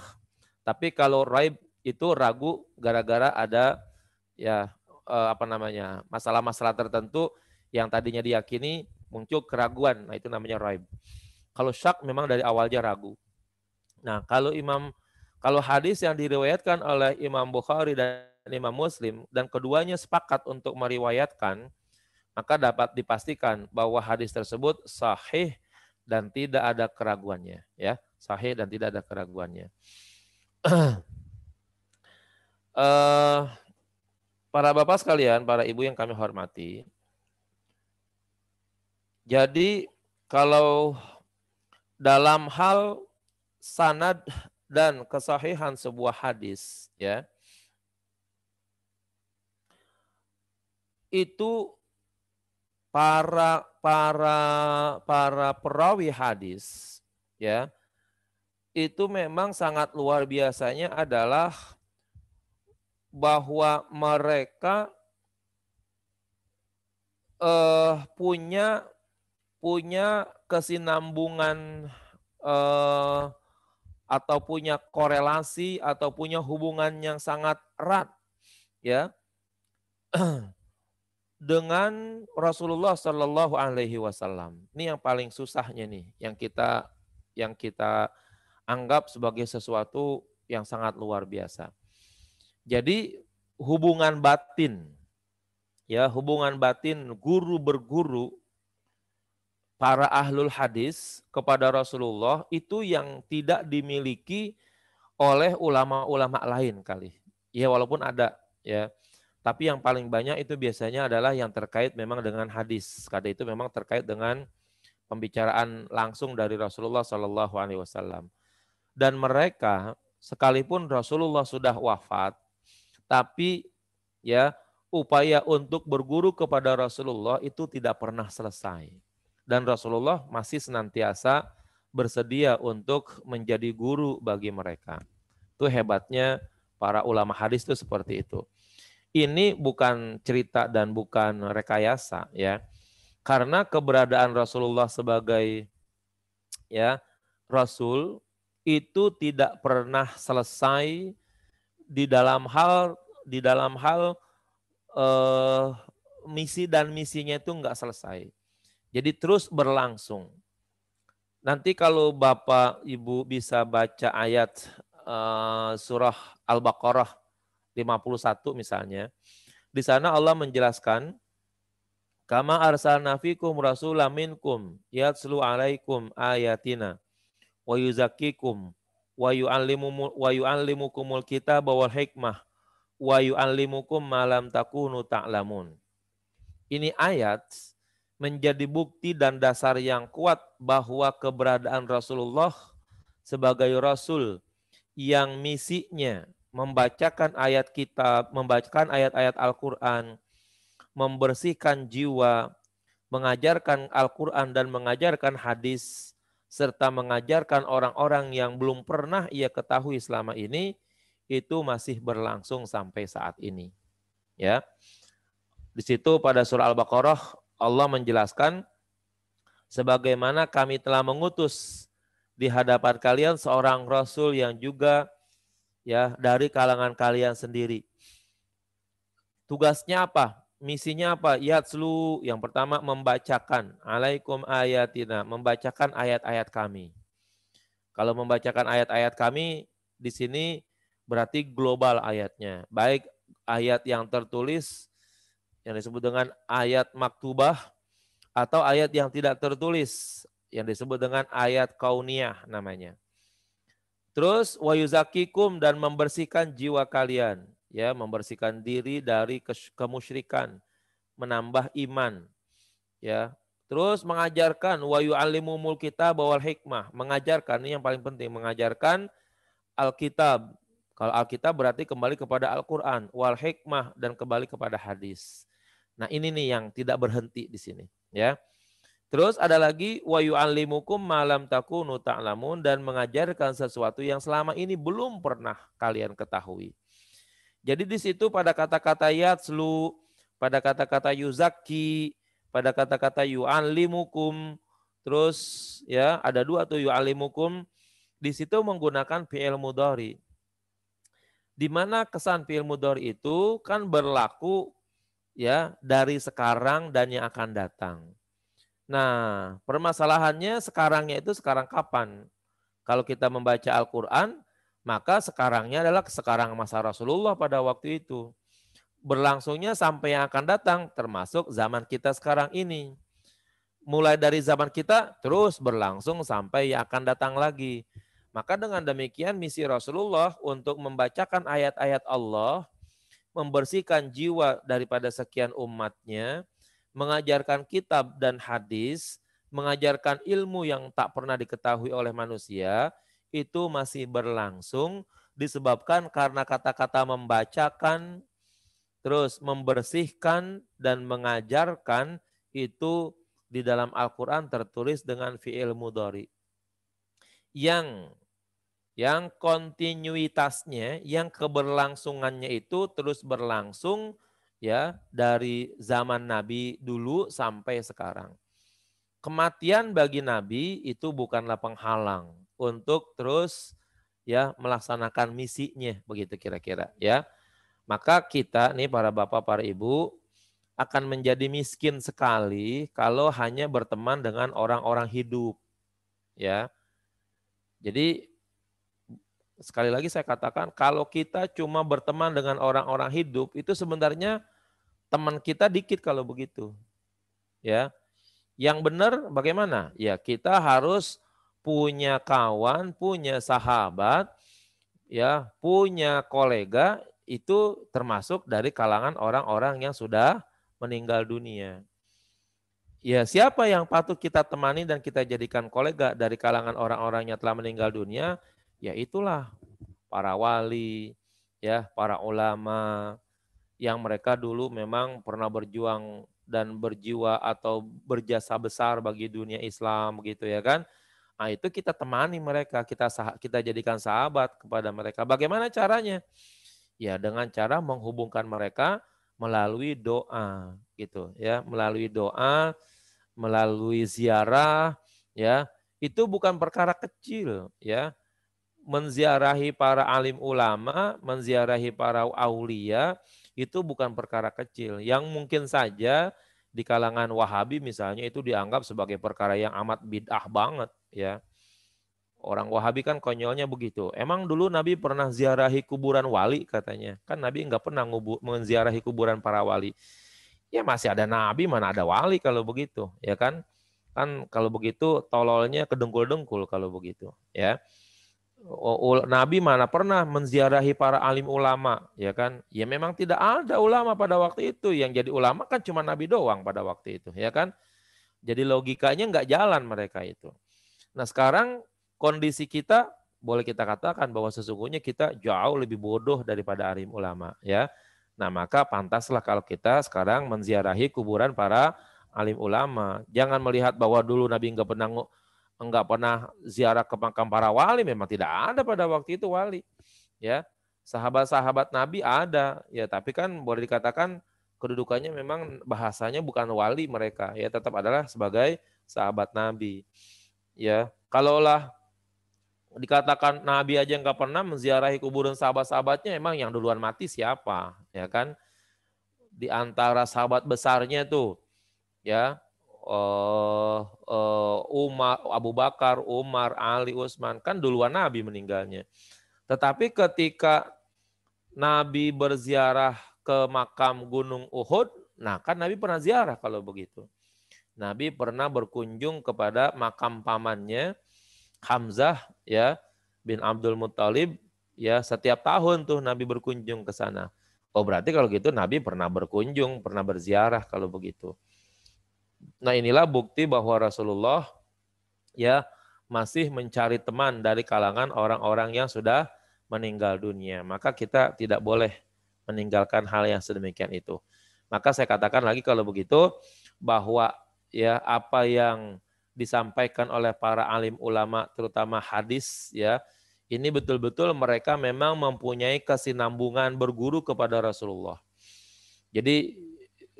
Tapi kalau raib itu ragu gara-gara ada ya masalah-masalah tertentu yang tadinya diyakini muncul keraguan. Nah, itu namanya raib. Kalau syak memang dari awalnya ragu. Nah, kalau hadis yang diriwayatkan oleh Imam Bukhari dan Imam Muslim dan keduanya sepakat untuk meriwayatkan, maka dapat dipastikan bahwa hadis tersebut sahih dan tidak ada keraguannya, ya. Sahih dan tidak ada keraguannya. Para bapak sekalian, para ibu yang kami hormati, jadi kalau dalam hal sanad dan kesahihan sebuah hadis, ya, itu para perawi hadis, ya, itu memang sangat luar biasanya adalah bahwa mereka punya kesinambungan atau punya korelasi atau punya hubungan yang sangat erat ya dengan Rasulullah Shallallahu Alaihi Wasallam. Ini yang paling susahnya nih, yang kita anggap sebagai sesuatu yang sangat luar biasa. Jadi hubungan batin, ya hubungan batin guru berguru para ahlul hadis kepada Rasulullah itu yang tidak dimiliki oleh ulama-ulama lain kali. Ya walaupun ada ya. Tapi yang paling banyak itu biasanya adalah yang terkait memang dengan hadis. Karena itu memang terkait dengan pembicaraan langsung dari Rasulullah Shallallahu Alaihi Wasallam. Dan mereka sekalipun Rasulullah sudah wafat, tapi ya upaya untuk berguru kepada Rasulullah itu tidak pernah selesai. Dan Rasulullah masih senantiasa bersedia untuk menjadi guru bagi mereka. Itu hebatnya para ulama hadis itu seperti itu. Ini bukan cerita dan bukan rekayasa ya. Karena keberadaan Rasulullah sebagai ya rasul itu tidak pernah selesai di dalam hal misi dan misinya itu enggak selesai. Jadi terus berlangsung. Nanti kalau Bapak Ibu bisa baca ayat surah Al-Baqarah 51 misalnya. Di sana Allah menjelaskan, kama arsalna fikum rasulam minkum yatslu alaikum ayatina wa yuzakkikum wa yu'allimukumul kitaba wal hikmah wa yu'allimukum ma lam takunu ta'lamun. Ini ayat menjadi bukti dan dasar yang kuat bahwa keberadaan Rasulullah sebagai rasul yang misinya membacakan ayat kitab, membacakan ayat-ayat Al-Quran, membersihkan jiwa, mengajarkan Al-Quran dan mengajarkan hadis, serta mengajarkan orang-orang yang belum pernah ia ketahui selama ini, itu masih berlangsung sampai saat ini. Ya, di situ pada surah Al-Baqarah Allah menjelaskan, sebagaimana kami telah mengutus di hadapan kalian seorang rasul yang juga ya dari kalangan kalian sendiri. Tugasnya apa? Misinya apa? Yatslu, yang pertama membacakan alaikum ayatina, membacakan ayat-ayat kami. Kalau membacakan ayat-ayat kami di sini berarti global ayatnya. Baik ayat yang tertulis yang disebut dengan ayat maktubah atau ayat yang tidak tertulis yang disebut dengan ayat kauniyah namanya. Terus wa yuzakikum, dan membersihkan jiwa kalian, ya, membersihkan diri dari kemusyrikan, menambah iman, ya. Terus mengajarkan wa yu'allimumul kitab wal hikmah, mengajarkan, ini yang paling penting, mengajarkan Alkitab. Kalau Alkitab berarti kembali kepada Al-Qur'an, wal hikmah, dan kembali kepada hadis. Nah, ini nih yang tidak berhenti di sini, ya. Terus ada lagi wa yu'allimukum ma lam takunu ta'lamun, dan mengajarkan sesuatu yang selama ini belum pernah kalian ketahui. Jadi di situ pada kata-kata yatslu, pada kata-kata yuzaki, pada kata-kata yu'allimukum, terus ya ada dua tuh yu'allimukum, di situ menggunakan fi'il mudhari. Di mana kesan fi'il mudhari itu kan berlaku ya dari sekarang dan yang akan datang. Nah, permasalahannya sekarangnya itu sekarang kapan? Kalau kita membaca Al-Quran, maka sekarangnya adalah sekarang masa Rasulullah pada waktu itu. Berlangsungnya sampai yang akan datang, termasuk zaman kita sekarang ini. Mulai dari zaman kita, terus berlangsung sampai yang akan datang lagi. Maka dengan demikian misi Rasulullah untuk membacakan ayat-ayat Allah, membersihkan jiwa daripada sekian umatnya, mengajarkan kitab dan hadis, mengajarkan ilmu yang tak pernah diketahui oleh manusia, itu masih berlangsung disebabkan karena kata-kata membacakan, terus membersihkan dan mengajarkan itu di dalam Al-Quran tertulis dengan fi'il mudhari. Yang kontinuitasnya, yang keberlangsungannya itu terus berlangsung ya dari zaman Nabi dulu sampai sekarang. Kematian bagi Nabi itu bukanlah penghalang untuk terus ya melaksanakan misinya, begitu kira-kira ya. Maka kita nih para bapak, para ibu akan menjadi miskin sekali kalau hanya berteman dengan orang-orang hidup. Ya. Jadi sekali lagi saya katakan, kalau kita cuma berteman dengan orang-orang hidup, itu sebenarnya teman kita dikit kalau begitu. Ya. Yang benar bagaimana? Ya, kita harus punya kawan, punya sahabat, ya, punya kolega itu termasuk dari kalangan orang-orang yang sudah meninggal dunia. Ya, siapa yang patut kita temani dan kita jadikan kolega dari kalangan orang-orang yang telah meninggal dunia? Ya itulah para wali, ya, para ulama yang mereka dulu memang pernah berjuang dan berjiwa atau berjasa besar bagi dunia Islam gitu ya kan. Nah, itu kita temani mereka, kita jadikan sahabat kepada mereka. Bagaimana caranya? Ya, dengan cara menghubungkan mereka melalui doa gitu ya, melalui doa, melalui ziarah ya. Itu bukan perkara kecil ya. Menziarahi para alim ulama, menziarahi para aulia itu bukan perkara kecil. Yang mungkin saja di kalangan Wahabi misalnya itu dianggap sebagai perkara yang amat bid'ah banget ya. Orang Wahabi kan konyolnya begitu. Emang dulu Nabi pernah ziarahi kuburan wali katanya. Kan Nabi nggak pernah menziarahi kuburan para wali. Ya masih ada Nabi, mana ada wali kalau begitu. Ya kan? Kan kalau begitu tololnya kedengkul-dengkul kalau begitu. Ya. Nabi mana pernah menziarahi para alim ulama. Ya kan? Ya memang tidak ada ulama pada waktu itu. Yang jadi ulama kan cuma Nabi doang pada waktu itu. Ya kan? Jadi logikanya nggak jalan mereka itu. Nah sekarang kondisi kita boleh kita katakan bahwa sesungguhnya kita jauh lebih bodoh daripada alim ulama ya. Nah maka pantaslah kalau kita sekarang menziarahi kuburan para alim ulama. Jangan melihat bahwa dulu Nabi enggak pernah ziarah ke makam para wali, memang tidak ada pada waktu itu wali. Ya, sahabat-sahabat Nabi ada ya, tapi kan boleh dikatakan kedudukannya memang bahasanya bukan wali mereka ya, tetap adalah sebagai sahabat Nabi. Ya, kalaulah dikatakan Nabi aja nggak pernah menziarahi kuburan sahabat-sahabatnya, emang yang duluan mati siapa? Ya kan? Di antara sahabat besarnya tuh, ya, Umar, Abu Bakar, Umar, Ali, Utsman, kan duluan Nabi meninggalnya. Tetapi ketika Nabi berziarah ke makam Gunung Uhud, nah kan Nabi pernah ziarah kalau begitu. Nabi pernah berkunjung kepada makam pamannya Hamzah ya bin Abdul Muttalib ya, setiap tahun tuh Nabi berkunjung ke sana. Oh berarti kalau gitu Nabi pernah berkunjung, pernah berziarah kalau begitu. Nah inilah bukti bahwa Rasulullah ya masih mencari teman dari kalangan orang-orang yang sudah meninggal dunia. Maka kita tidak boleh meninggalkan hal yang sedemikian itu. Maka saya katakan lagi kalau begitu bahwa ya apa yang disampaikan oleh para alim ulama terutama hadis ya, ini betul-betul mereka memang mempunyai kesinambungan berguru kepada Rasulullah. Jadi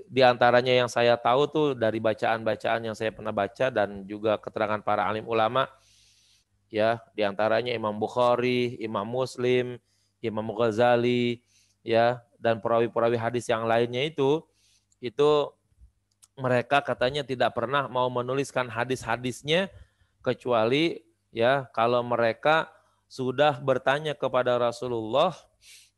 di antaranya yang saya tahu tuh dari bacaan-bacaan yang saya pernah baca dan juga keterangan para alim ulama ya, di antaranya Imam Bukhari, Imam Muslim, Imam Ghazali ya, dan perawi-perawi hadis yang lainnya itu mereka katanya tidak pernah mau menuliskan hadis-hadisnya kecuali ya kalau mereka sudah bertanya kepada Rasulullah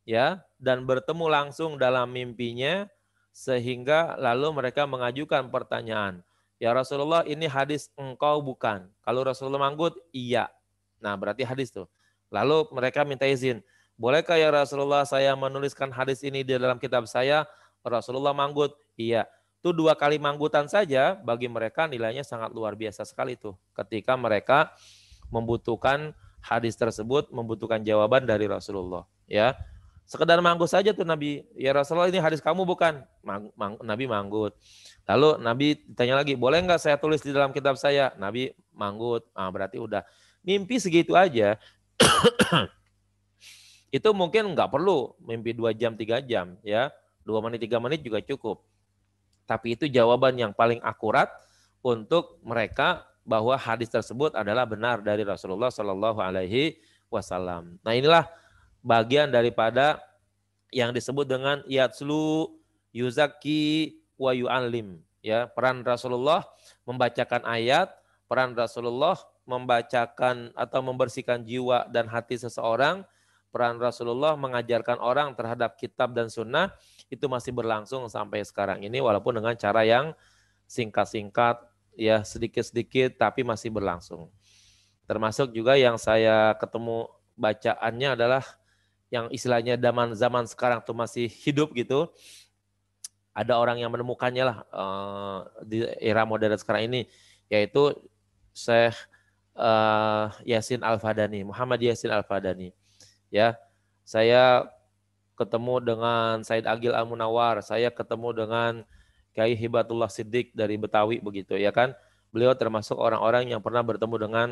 ya dan bertemu langsung dalam mimpinya sehingga lalu mereka mengajukan pertanyaan. Ya Rasulullah, ini hadis engkau bukan? Kalau Rasulullah manggut, iya. Nah berarti hadis tuh. Lalu mereka minta izin. Bolehkah ya Rasulullah saya menuliskan hadis ini di dalam kitab saya? Rasulullah manggut, iya. Itu 2 kali manggutan saja bagi mereka nilainya sangat luar biasa sekali tuh. Ketika mereka membutuhkan hadis tersebut, membutuhkan jawaban dari Rasulullah. Ya, sekedar manggut saja tuh Nabi. Ya Rasulullah ini hadis kamu bukan? Nabi manggut. Lalu Nabi ditanya lagi, boleh nggak saya tulis di dalam kitab saya? Nabi manggut. Nah, berarti udah mimpi segitu aja. Itu mungkin nggak perlu mimpi 2 jam, 3 jam. Ya, 2 menit, 3 menit juga cukup. Tapi itu jawaban yang paling akurat untuk mereka bahwa hadis tersebut adalah benar dari Rasulullah Shallallahu Alaihi Wasallam. Nah inilah bagian daripada yang disebut dengan yatslu yuzaki wa yu'allim. Ya, peran Rasulullah membacakan ayat, peran Rasulullah membacakan atau membersihkan jiwa dan hati seseorang, peran Rasulullah mengajarkan orang terhadap kitab dan sunnah itu masih berlangsung sampai sekarang ini walaupun dengan cara yang singkat-singkat ya, sedikit-sedikit tapi masih berlangsung. Termasuk juga yang saya ketemu bacaannya adalah yang istilahnya zaman sekarang tuh masih hidup gitu. Ada orang yang menemukannya lah di era modern sekarang ini, yaitu Syekh Yasin Al-Fadani, Muhammad Yasin Al-Fadani. Ya, saya ketemu dengan Said Agil Al-Munawar, saya ketemu dengan Kiai Hibatullah Siddiq dari Betawi begitu ya kan. Beliau termasuk orang-orang yang pernah bertemu dengan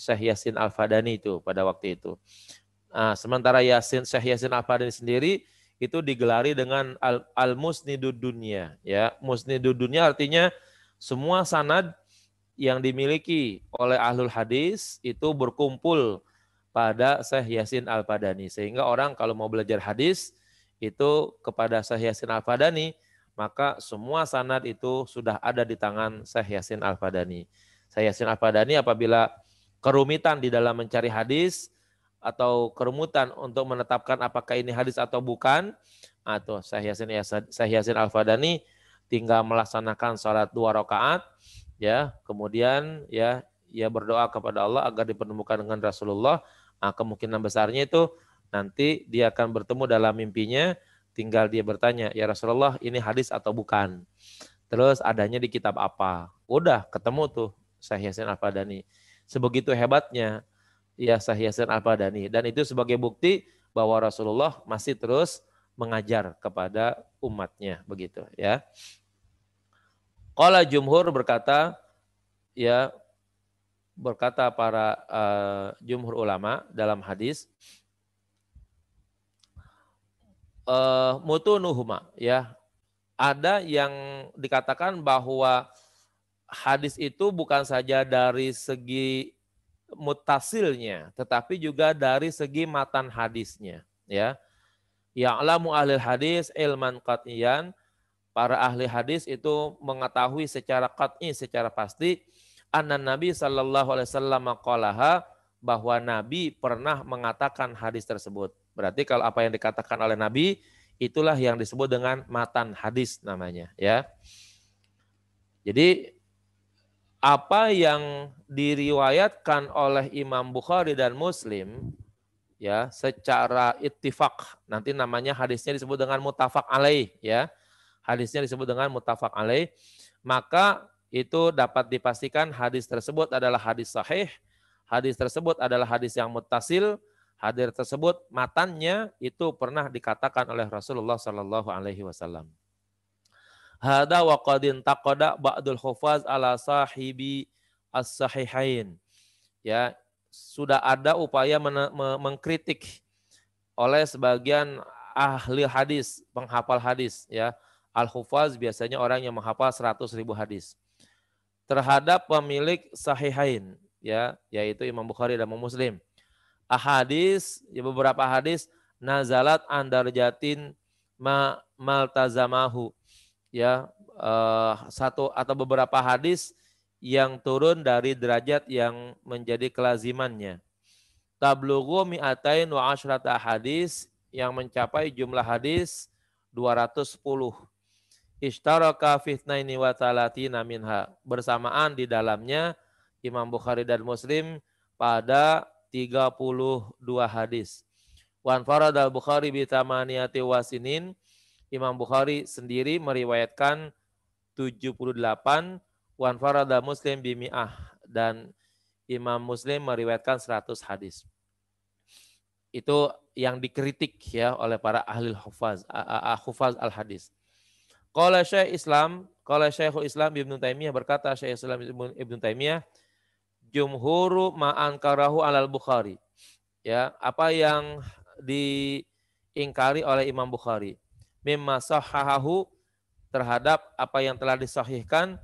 Syekh Yasin Al-Fadani itu pada waktu itu. Nah, sementara Syekh Yasin Al-Fadani sendiri itu digelari dengan Al-Musnidud Dunya. Ya, Musnidud Dunya artinya semua sanad yang dimiliki oleh ahlul hadis itu berkumpul pada Syekh Yasin Al-Fadani. Sehingga orang kalau mau belajar hadis itu kepada Syekh Yasin Al-Fadani, maka semua sanad itu sudah ada di tangan Syekh Yasin Al-Fadani. Syekh Yasin Al-Fadani apabila kerumitan di dalam mencari hadis atau kerumutan untuk menetapkan apakah ini hadis atau bukan, atau Syekh Yasin Al-Fadani tinggal melaksanakan salat 2 rakaat, ya, kemudian ya berdoa kepada Allah agar dipertemukan dengan Rasulullah. Nah, kemungkinan besarnya itu nanti dia akan bertemu dalam mimpinya, tinggal dia bertanya, ya Rasulullah ini hadis atau bukan? Terus adanya di kitab apa? Udah ketemu tuh Syekh Yasin Al-Fadani. Sebegitu hebatnya ya Syekh Yasin Al-Fadani, dan itu sebagai bukti bahwa Rasulullah masih terus mengajar kepada umatnya begitu ya. Qala jumhur berkata para jumhur ulama dalam hadis mutunuhuma ya, ada yang dikatakan bahwa hadis itu bukan saja dari segi mutasilnya, tetapi juga dari segi matan hadisnya. Ya, ya'lamu ahli hadis ilman qat'iyan, para ahli hadis itu mengetahui secara qat'i, secara pasti, anna Nabi sallallahu alaihi wasallam qalaha, bahwa Nabi pernah mengatakan hadis tersebut. Berarti kalau apa yang dikatakan oleh Nabi, itulah yang disebut dengan matan hadis namanya. Ya, jadi apa yang diriwayatkan oleh Imam Bukhari dan Muslim ya secara ittifaq, nanti namanya hadisnya disebut dengan muttafaq alaih ya. Hadisnya disebut dengan muttafaq alaih, maka itu dapat dipastikan hadis tersebut adalah hadis sahih, hadis tersebut adalah hadis yang muttasil, hadis tersebut matannya itu pernah dikatakan oleh Rasulullah sallallahu alaihi wasallam. Hada wa qadin taqada ba'dul hufaz ala sahibi as-sahihain. Ya, sudah ada upaya mengkritik oleh sebagian ahli hadis, penghafal hadis ya. Al-hufaz biasanya orang yang menghafal 100.000 hadis. Terhadap pemilik sahihain ya, yaitu Imam Bukhari dan Muslim. Ahadis, ya beberapa hadis nazalat andarjatin maltazamahu. Ya, satu atau beberapa hadis yang turun dari derajat yang menjadi kelazimannya. Tablughu mi'atain wa asyrata hadis, yang mencapai jumlah hadis 210. Ishtaraka fitnaini wa talatina minha, bersamaan di dalamnya Imam Bukhari dan Muslim pada 32 hadis. Wan farada al-Bukhari bi tamaniyati wasinin, Imam Bukhari sendiri meriwayatkan 78, wan farada Muslim bimi'ah, dan Imam Muslim meriwayatkan 100 hadis. Itu yang dikritik ya oleh para ahli hufaz al-hadis. Qala Syekhul Islam Ibnu Taimiyah, berkata Syekh Islam Ibnu Taimiyah, jumhuru ma'ankarahu alal Bukhari. Ya, apa yang diingkari oleh Imam Bukhari, mimma sahhahahu, terhadap apa yang telah disahihkan,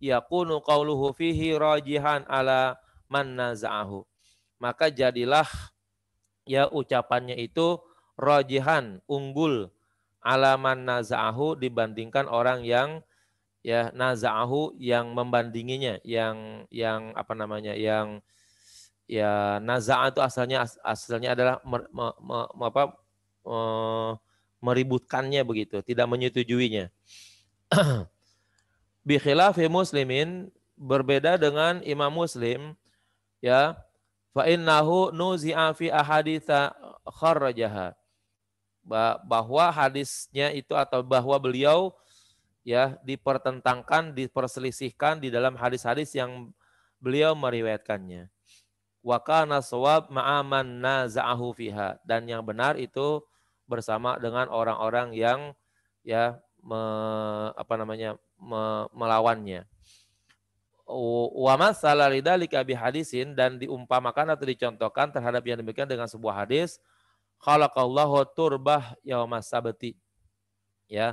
yakunu qauluhu fihi rajihan ala man naza'ahu, maka jadilah ya ucapannya itu rajihan, unggul, ala man naza'ahu, dibandingkan orang yang ya naza'ahu, yang membandinginya, yang apa namanya, yang ya naza'a itu asalnya adalah meributkannya begitu, tidak menyetujuinya. Bi khilafi Muslimin, berbeda dengan Imam Muslim ya, fa innahu nuzi'a fi ahaditsa kharrajaha, bahwa hadisnya itu atau bahwa beliau ya dipertentangkan, diperselisihkan di dalam hadis-hadis yang beliau meriwayatkannya. Wa kana shawab ma'aman naza'ahu fiha, dan yang benar itu bersama dengan orang-orang yang ya melawannya. Wa masala lidzalika bihadisin, dan diumpamakan atau dicontohkan terhadap yang demikian dengan sebuah hadis, khalaqallahu turbah yaumas sabti. Ya,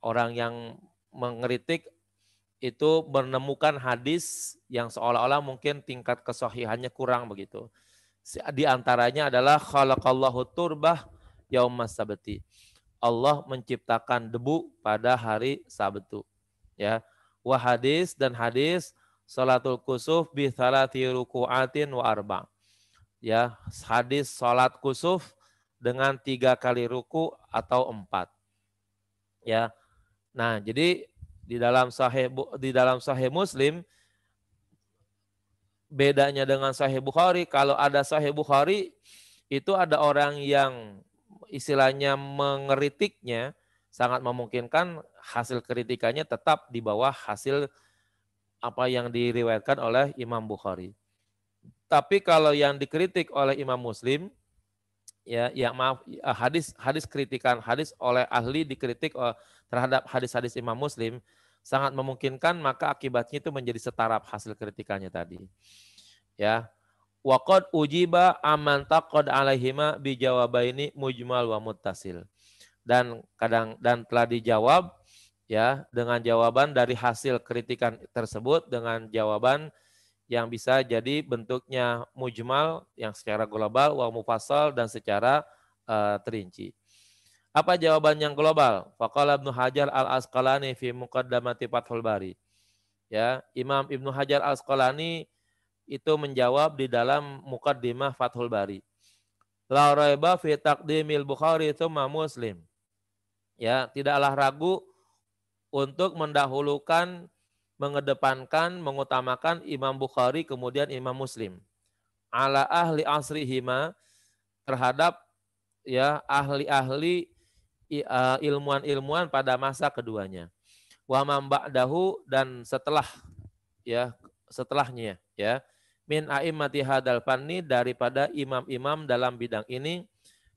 orang yang mengkritik itu menemukan hadis yang seolah-olah mungkin tingkat kesahihannya kurang begitu. Di antaranya adalah khalaqallahu turbah yaumas sabti. Allah menciptakan debu pada hari Sabtu. Ya. Wa hadis, dan hadis salatul kusuf bi tsalati ruku'atin wa arba'. Ya, hadis salat kusuf dengan 3 kali ruku atau 4. Ya. Nah, jadi di dalam sahih Muslim, bedanya dengan sahih Bukhari, kalau ada sahih Bukhari itu ada orang yang istilahnya mengeritiknya, sangat memungkinkan hasil kritikannya tetap di bawah hasil apa yang diriwayatkan oleh Imam Bukhari. Tapi kalau yang dikritik oleh Imam Muslim, ya hadis kritikan hadis oleh ahli dikritik terhadap hadis-hadis Imam Muslim, sangat memungkinkan maka akibatnya itu menjadi setara hasil kritikannya tadi. Ya. Waqad ujiba aman taqad alaihima bi jawabaini mujmal wa muttasil. Dan telah dijawab ya dengan jawaban dari hasil kritikan tersebut dengan jawaban yang bisa jadi bentuknya mujmal yang secara global, wa mufassal dan secara terinci. Apa jawaban yang global? Faqala Ibnu Hajar Al-Asqalani fi Muqaddamati Fathul Bari. Ya, Imam Ibnu Hajar Al-Asqalani itu menjawab di dalam Muqaddimah Fathul Bari. La raiba fi taqdimil Bukhari tsumma Muslim. Ya, tidaklah ragu untuk mendahulukan, mengedepankan, mengutamakan Imam Bukhari kemudian Imam Muslim. Ala ahli asrihima, terhadap ya ahli-ahli ilmuwan-ilmuwan pada masa keduanya. Wa man ba'dahu, dan setelahnya ya. Min a'immati hadal fanni, daripada imam-imam dalam bidang ini,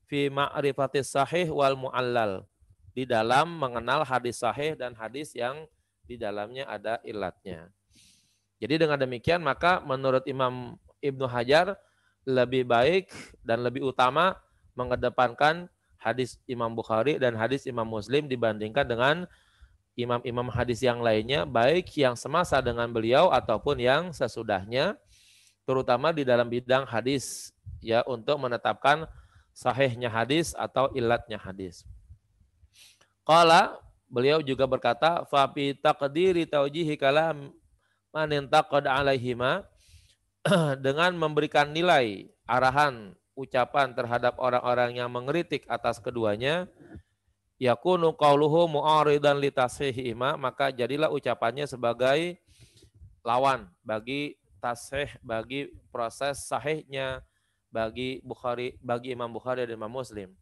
fi ma'rifatis sahih wal mu'allal, di dalam mengenal hadis sahih dan hadis yang di dalamnya ada ilatnya. Jadi dengan demikian maka menurut Imam Ibnu Hajar lebih baik dan lebih utama mengedepankan hadis Imam Bukhari dan hadis Imam Muslim dibandingkan dengan imam-imam hadis yang lainnya, baik yang semasa dengan beliau ataupun yang sesudahnya, terutama di dalam bidang hadis ya, untuk menetapkan sahihnya hadis atau ilatnya hadis. Qala, beliau juga berkata, fa fi taqdiri taujihi kalam man intaqad alaihima, dengan memberikan nilai arahan ucapan terhadap orang-orang yang mengkritik atas keduanya, yakunu qauluhu mu'aridan li tashihihima, maka jadilah ucapannya sebagai lawan bagi tasih, bagi proses sahihnya bagi Bukhari, bagi Imam Bukhari dan Imam Muslim.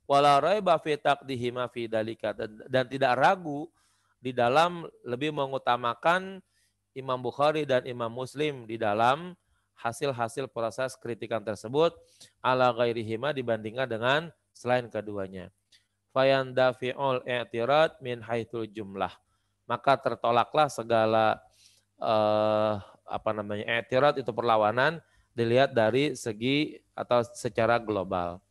Wala raiba fi taqdihima fi dalika, dan tidak ragu di dalam lebih mengutamakan Imam Bukhari dan Imam Muslim di dalam hasil-hasil proses kritikan tersebut ala ghairihima, dibandingkan dengan selain keduanya. Fayandafi'ul i'tirad min haitsul jumlah, maka tertolaklah segala i'tirad itu perlawanan dilihat dari segi atau secara global.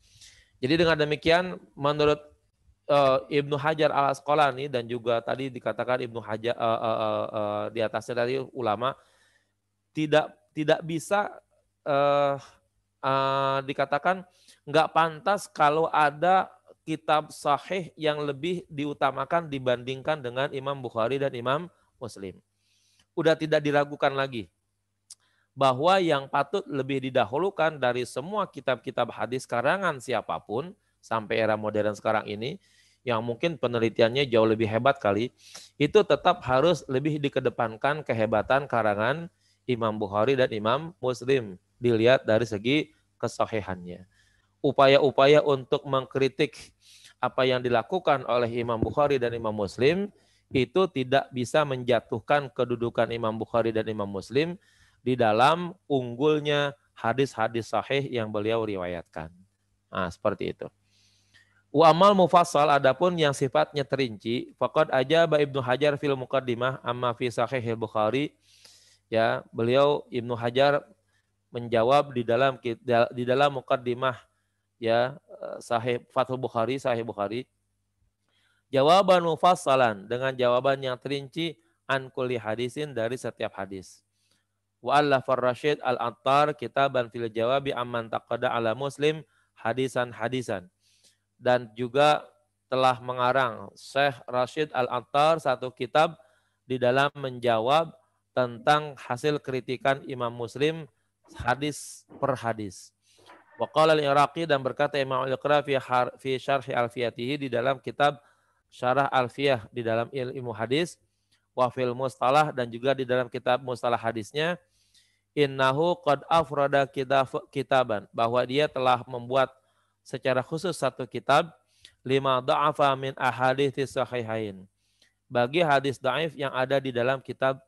Jadi dengan demikian menurut Ibnu Hajar Al-Asqalani, dan juga tadi dikatakan Ibnu Hajar di atasnya tadi ulama, tidak bisa dikatakan nggak pantas kalau ada kitab sahih yang lebih diutamakan dibandingkan dengan Imam Bukhari dan Imam Muslim. Udah tidak diragukan lagi bahwa yang patut lebih didahulukan dari semua kitab-kitab hadis karangan siapapun sampai era modern sekarang ini, yang mungkin penelitiannya jauh lebih hebat kali, itu tetap harus lebih dikedepankan kehebatan karangan Imam Bukhari dan Imam Muslim dilihat dari segi kesahihannya. upaya-upaya untuk mengkritik apa yang dilakukan oleh Imam Bukhari dan Imam Muslim itu tidak bisa menjatuhkan kedudukan Imam Bukhari dan Imam Muslim di dalam unggulnya hadis-hadis sahih yang beliau riwayatkan. Nah, seperti itu. Wa amal mufassal adapun yang sifatnya terinci, faqad ajaba Ibnu Hajar fil Muqaddimah amma fi Sahih Bukhari. Ya, beliau Ibnu Hajar menjawab di dalam muqaddimah ya Sahih Fathul Bukhari, Sahih Bukhari. Jawaban mufassalan dengan jawaban yang terinci an kulli hadisin dari setiap hadis. Wa allafar Rasyid al-Attar kitaban fil jawabi amman taqada ala Muslim hadisan. Dan juga telah mengarang Syekh Rasyid al-Attar satu kitab di dalam menjawab tentang hasil kritikan Imam Muslim hadis per hadis. Wa qala al-Iraqi dan berkata Imam al-Iraqi fi syarh alfiyatihi di dalam kitab Syarah Alfiyah di dalam ilmu hadis, wa fil mustalah dan juga di dalam kitab mustalah hadisnya, innahu qad afrada kitaban, bahwa dia telah membuat secara khusus satu kitab lima da'afa min ahadits sahihain, bagi hadis dhaif yang ada di dalam kitab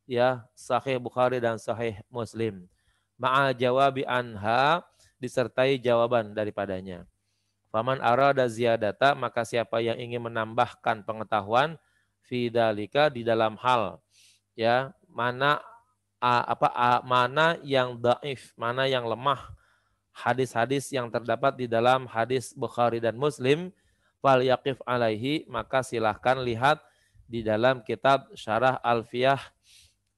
ya Sahih Bukhari dan Sahih Muslim, ma'a jawabi anha, disertai jawaban daripadanya. Faman arada ziyadata, maka siapa yang ingin menambahkan pengetahuan fi dalika di dalam hal ya mana mana yang dhaif, mana yang lemah hadis-hadis yang terdapat di dalam hadis Bukhari dan Muslim, fal yaqif alaihi, maka silahkan lihat di dalam kitab Syarah Alfiyah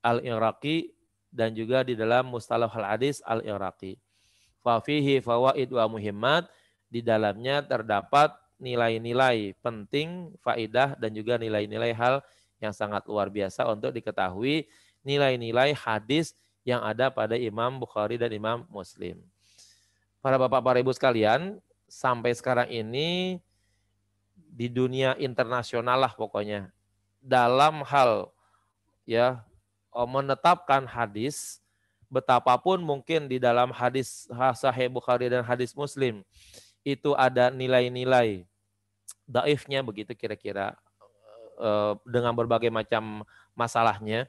Al-Iraqi dan juga di dalam Mustalah al-Hadis Al-Iraqi. Fa fihi fawaid wa muhimmat, di dalamnya terdapat nilai-nilai penting, faidah dan juga nilai-nilai hal yang sangat luar biasa untuk diketahui, nilai-nilai hadis yang ada pada Imam Bukhari dan Imam Muslim. Para bapak, para ibu sekalian, sampai sekarang ini di dunia internasional lah pokoknya, dalam hal ya menetapkan hadis, betapapun mungkin di dalam hadis Sahih Bukhari dan hadis Muslim itu ada nilai-nilai dhaifnya begitu kira-kira dengan berbagai macam masalahnya,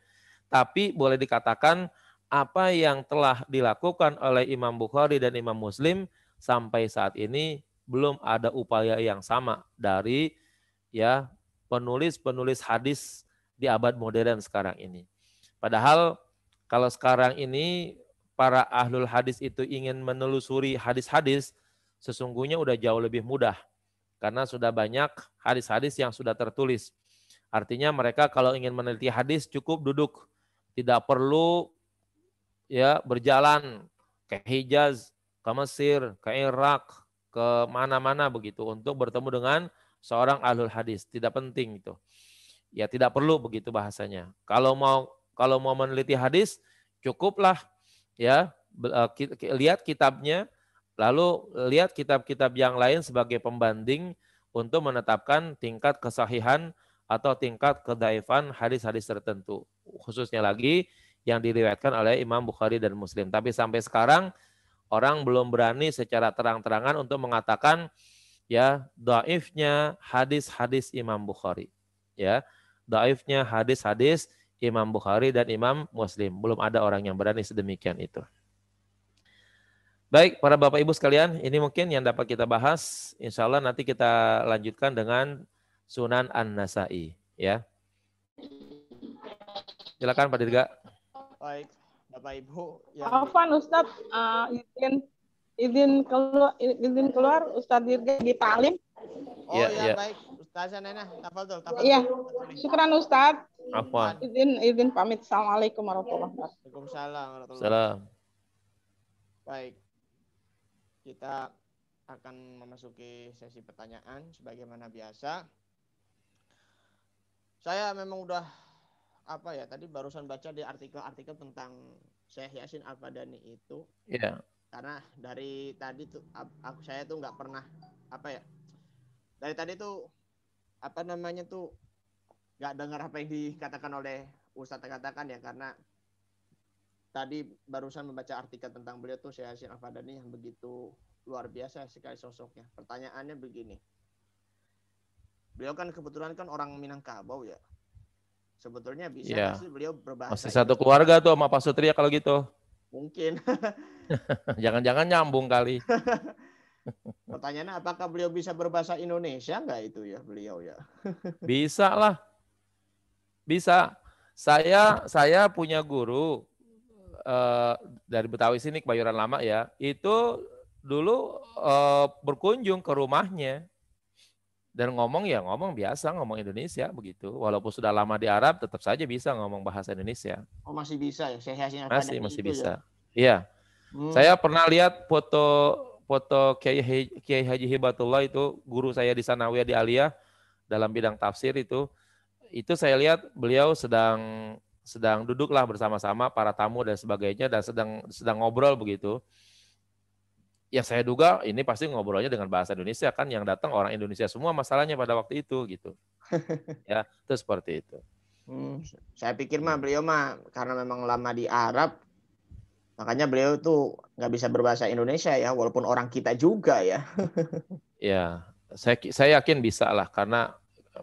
tapi boleh dikatakan apa yang telah dilakukan oleh Imam Bukhari dan Imam Muslim sampai saat ini belum ada upaya yang sama dari ya penulis-penulis hadis di abad modern sekarang ini. Padahal kalau sekarang ini para ahlul hadis itu ingin menelusuri hadis-hadis, sesungguhnya udah jauh lebih mudah karena sudah banyak hadis-hadis yang sudah tertulis. Artinya mereka kalau ingin meneliti hadis cukup duduk, tidak perlu ya berjalan ke Hijaz, ke Mesir, ke Irak, ke mana-mana begitu untuk bertemu dengan seorang ahlul hadis. Tidak penting itu. Ya tidak perlu begitu bahasanya. Kalau mau meneliti hadis cukuplah ya lihat kitabnya, lalu lihat kitab-kitab yang lain sebagai pembanding untuk menetapkan tingkat kesahihan atau tingkat kedhaifan hadis-hadis tertentu. Khususnya lagi yang diriwayatkan oleh Imam Bukhari dan Muslim. Tapi sampai sekarang orang belum berani secara terang-terangan untuk mengatakan ya dhaifnya hadis-hadis Imam Bukhari. Ya, dhaifnya hadis-hadis Imam Bukhari dan Imam Muslim. Belum ada orang yang berani sedemikian itu. Baik, para Bapak Ibu sekalian, ini mungkin yang dapat kita bahas. Insya Allah nanti kita lanjutkan dengan Sunan An-Nasai. Ya. Silakan Pak Dirga. Baik, Bapak Ibu. Afwan Ustadz, izin keluar Ustadz Dirga di Ta'lim. Oh ya, baik, Ustazah Nena, tafadhol. Iya, syukran Ustadz. Afwan. Izin pamit. Assalamualaikum warahmatullahi wabarakatuh. Waalaikumsalam warahmatullahi wabarakatuh. Baik, kita akan memasuki sesi pertanyaan sebagaimana biasa. Saya memang udah tadi barusan baca di artikel-artikel tentang Syekh Yasin Al-Fadani itu. Iya. Karena dari tadi tuh saya tuh nggak pernah dari tadi tuh nggak dengar apa yang dikatakan oleh Ustadz katakan ya, karena tadi barusan membaca artikel tentang beliau tuh Syekh Hasyim Al-Fadani yang begitu luar biasa sekali sosoknya. Pertanyaannya begini. Beliau kan kebetulan kan orang Minangkabau ya. Sebetulnya bisa Iya. nggak sih beliau berbahasa Masih satu Indonesia? keluarga tuh sama Pak Sutria kalau gitu. Mungkin. Jangan-jangan nyambung kali. Pertanyaannya apakah beliau bisa berbahasa Indonesia nggak itu ya beliau ya? Bisa lah. Bisa. Saya punya guru dari Betawi sini Kebayoran Lama ya. Itu dulu berkunjung ke rumahnya dan ngomong biasa, ngomong Indonesia begitu. Walaupun sudah lama di Arab tetap saja bisa ngomong bahasa Indonesia. Oh masih bisa ya Syekh Hasyim Al-Fadani Masih itu bisa. ya? Iya. Saya Hmm. pernah lihat foto Kiai Haji Hibatullah itu guru saya di Sanawiyah di Aliyah dalam bidang tafsir itu saya lihat beliau sedang duduklah bersama-sama para tamu dan sebagainya dan sedang ngobrol begitu. Ya saya duga ini pasti ngobrolnya dengan bahasa Indonesia kan yang datang orang Indonesia semua masalahnya pada waktu itu gitu. Ya, itu seperti itu. Saya pikir mah beliau mah karena memang lama di Arab makanya beliau tuh nggak bisa berbahasa Indonesia ya walaupun orang kita juga ya. Ya, saya yakin bisa lah karena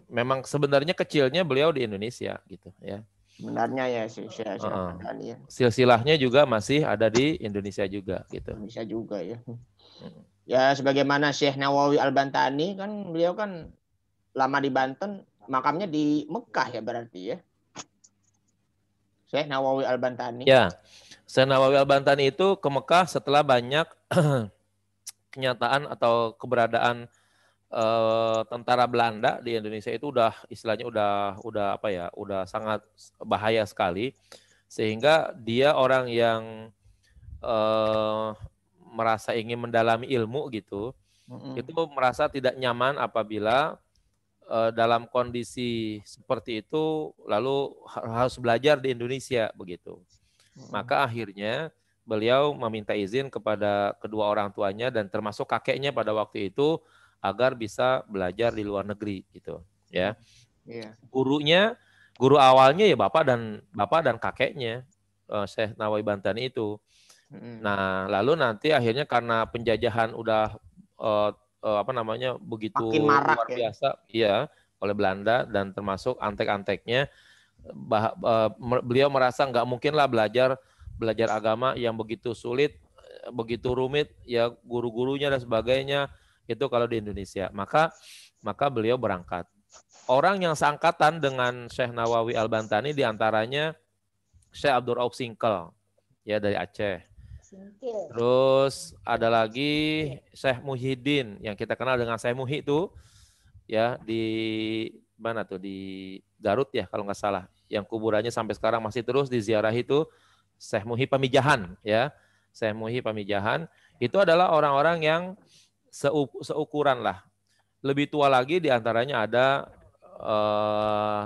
memang sebenarnya kecilnya beliau di Indonesia gitu ya. Sebenarnya ya Syekh Hasyim Al-Fadani ya. Silsilahnya juga masih ada di Indonesia juga gitu. Bisa juga ya. Ya sebagaimana Syekh Nawawi Al-Bantani kan beliau kan lama di Banten, makamnya di Mekah ya berarti ya. Syekh Nawawi Al-Bantani. Ya, Syekh Nawawi Al-Bantani itu ke Mekah setelah banyak kenyataan atau keberadaan tentara Belanda di Indonesia itu udah istilahnya udah apa ya, udah sangat bahaya sekali sehingga dia orang yang merasa ingin mendalami ilmu gitu, itu merasa tidak nyaman apabila dalam kondisi seperti itu lalu harus belajar di Indonesia begitu. Maka akhirnya beliau meminta izin kepada kedua orang tuanya dan termasuk kakeknya pada waktu itu agar bisa belajar di luar negeri gitu ya. Guru awalnya ya bapak dan kakeknya Syekh Nawawi Bantani itu. Nah, lalu nanti akhirnya karena penjajahan udah begitu luar biasa ya oleh Belanda dan termasuk antek-anteknya beliau merasa nggak mungkin lah belajar agama yang begitu sulit, begitu rumit ya guru-gurunya dan sebagainya itu kalau di Indonesia. Maka beliau berangkat. Orang yang seangkatan dengan Syekh Nawawi Al-Bantani diantaranya Syekh Abdul Rauf Singkel ya dari Aceh. Terus ada lagi Syekh Muhyiddin yang kita kenal dengan Syekh Muhi itu ya di mana tuh di Garut ya kalau nggak salah. Yang kuburannya sampai sekarang masih terus diziarahi itu Syekh Muhi Pamijahan ya. Syekh Muhi Pamijahan itu adalah orang-orang yang seukuran lah. Lebih tua lagi diantaranya ada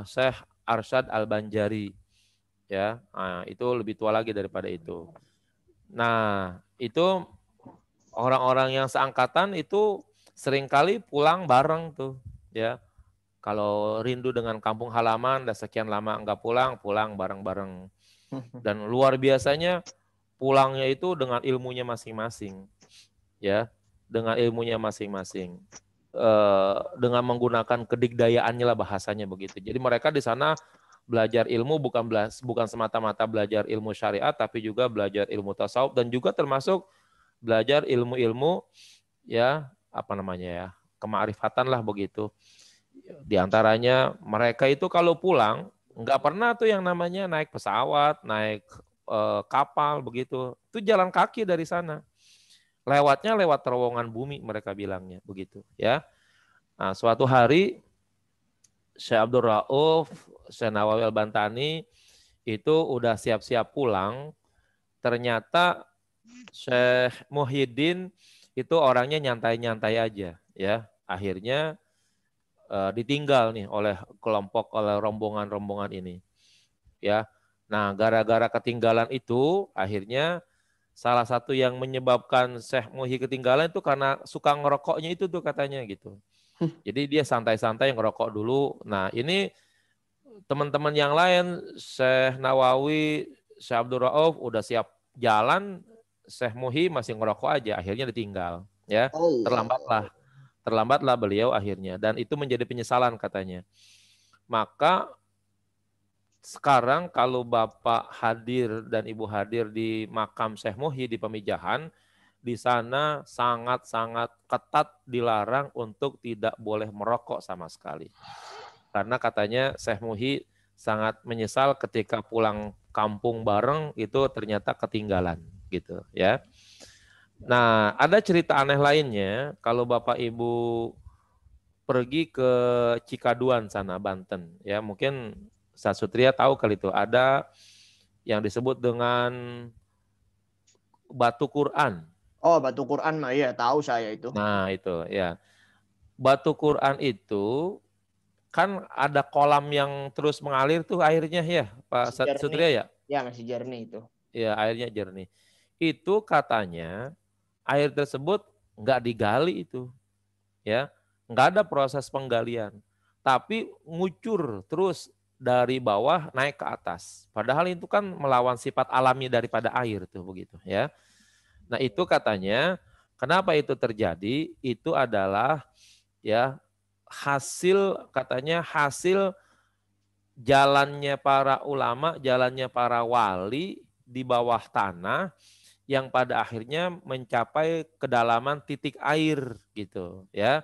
Syekh Arsyad Al-Banjari ya. Nah, itu lebih tua lagi daripada itu. Nah, itu orang-orang yang seangkatan itu seringkali pulang bareng tuh, ya. Kalau rindu dengan kampung halaman dan sekian lama enggak pulang bareng-bareng. Dan luar biasanya pulangnya itu dengan ilmunya masing-masing, ya, dengan ilmunya masing-masing, dengan menggunakan kedigdayaannya lah bahasanya begitu. Jadi mereka di sana belajar ilmu bukan semata-mata belajar ilmu syariat tapi juga belajar ilmu tasawuf dan juga termasuk belajar ilmu-ilmu ya kemaarifatan lah begitu. Di antaranya mereka itu kalau pulang nggak pernah tuh yang namanya naik pesawat, naik kapal begitu. Itu jalan kaki dari sana. Lewatnya lewat terowongan bumi mereka bilangnya begitu ya. Nah, suatu hari Syekh Abdul Rauf, Syekh Nawawi Al-Bantani itu udah siap-siap pulang. Ternyata Syekh Muhyiddin itu orangnya nyantai-nyantai aja ya. Akhirnya ditinggal nih oleh rombongan-rombongan ini. Ya. Nah, gara-gara ketinggalan itu akhirnya salah satu yang menyebabkan Syekh Muhi ketinggalan itu karena suka ngerokoknya itu tuh katanya gitu. Jadi dia santai-santai ngerokok dulu. Nah ini teman-teman yang lain, Syekh Nawawi, Syekh Abdul Rauf udah siap jalan, Syekh Muhi masih ngerokok aja, akhirnya ditinggal. Ya, terlambatlah beliau akhirnya, dan itu menjadi penyesalan katanya. Maka sekarang kalau Bapak hadir dan Ibu hadir di makam Syekh Muhi di Pemijahan, di sana sangat-sangat ketat dilarang untuk tidak boleh merokok sama sekali. Karena katanya Syekh Muhi sangat menyesal ketika pulang kampung bareng itu ternyata ketinggalan gitu ya. Nah, ada cerita aneh lainnya kalau Bapak Ibu pergi ke Cikaduan sana Banten ya, mungkin Ustaz Sutria tahu kali itu ada yang disebut dengan batu Quran. Oh, batu Quran mah iya tahu saya itu. Nah, itu ya. Batu Quran itu kan ada kolam yang terus mengalir tuh airnya ya, Pak Sutria ya? Ya, masih jernih itu. Ya, airnya jernih. Itu katanya air tersebut nggak digali itu. Ya, nggak ada proses penggalian. Tapi ngucur terus dari bawah naik ke atas. Padahal itu kan melawan sifat alami daripada air tuh begitu ya. Nah, itu katanya kenapa itu terjadi? Itu adalah ya hasil jalannya para ulama, jalannya para wali di bawah tanah yang pada akhirnya mencapai kedalaman titik air gitu ya.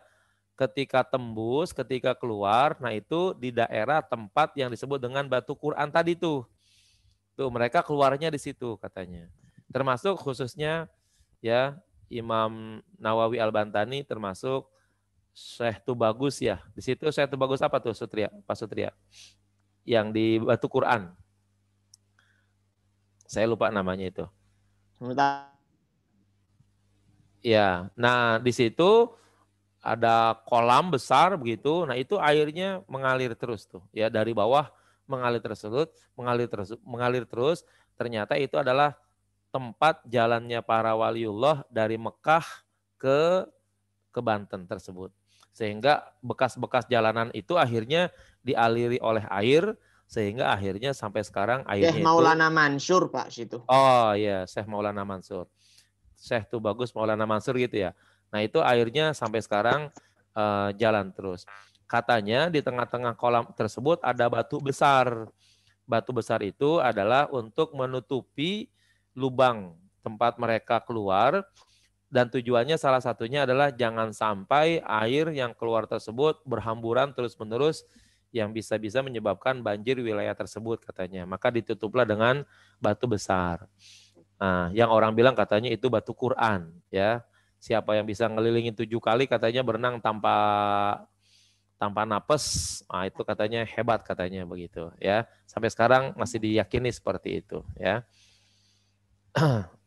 Ketika tembus, ketika keluar, nah itu di daerah tempat yang disebut dengan batu Quran tadi tuh. Tuh mereka keluarnya di situ katanya. Termasuk khususnya ya Imam Nawawi Al-Bantani, termasuk Syekh Tubagus ya. Di situ Syekh Tubagus apa tuh Sutria, Pak Sutria? Yang di batu Quran. Saya lupa namanya itu. Ya, nah di situ ada kolam besar begitu. Nah, itu airnya mengalir terus tuh. Ya, dari bawah mengalir terus. Ternyata itu adalah tempat jalannya para waliullah dari Mekah ke Banten tersebut. Sehingga bekas-bekas jalanan itu akhirnya dialiri oleh air sehingga akhirnya sampai sekarang airnya Syekh Maulana Mansur, Pak, situ. Oh iya, Syekh Maulana Mansur. Syekh Tubagus Maulana Mansur gitu ya. Nah, itu airnya sampai sekarang jalan terus. Katanya di tengah-tengah kolam tersebut ada batu besar. Batu besar itu adalah untuk menutupi lubang tempat mereka keluar, dan tujuannya salah satunya adalah jangan sampai air yang keluar tersebut berhamburan terus-menerus yang bisa-bisa menyebabkan banjir wilayah tersebut katanya. Maka ditutuplah dengan batu besar. Nah, yang orang bilang katanya itu batu Quran ya. Siapa yang bisa ngelilingin 7 kali katanya berenang tanpa napes, nah itu katanya hebat katanya begitu ya. Sampai sekarang masih diyakini seperti itu ya.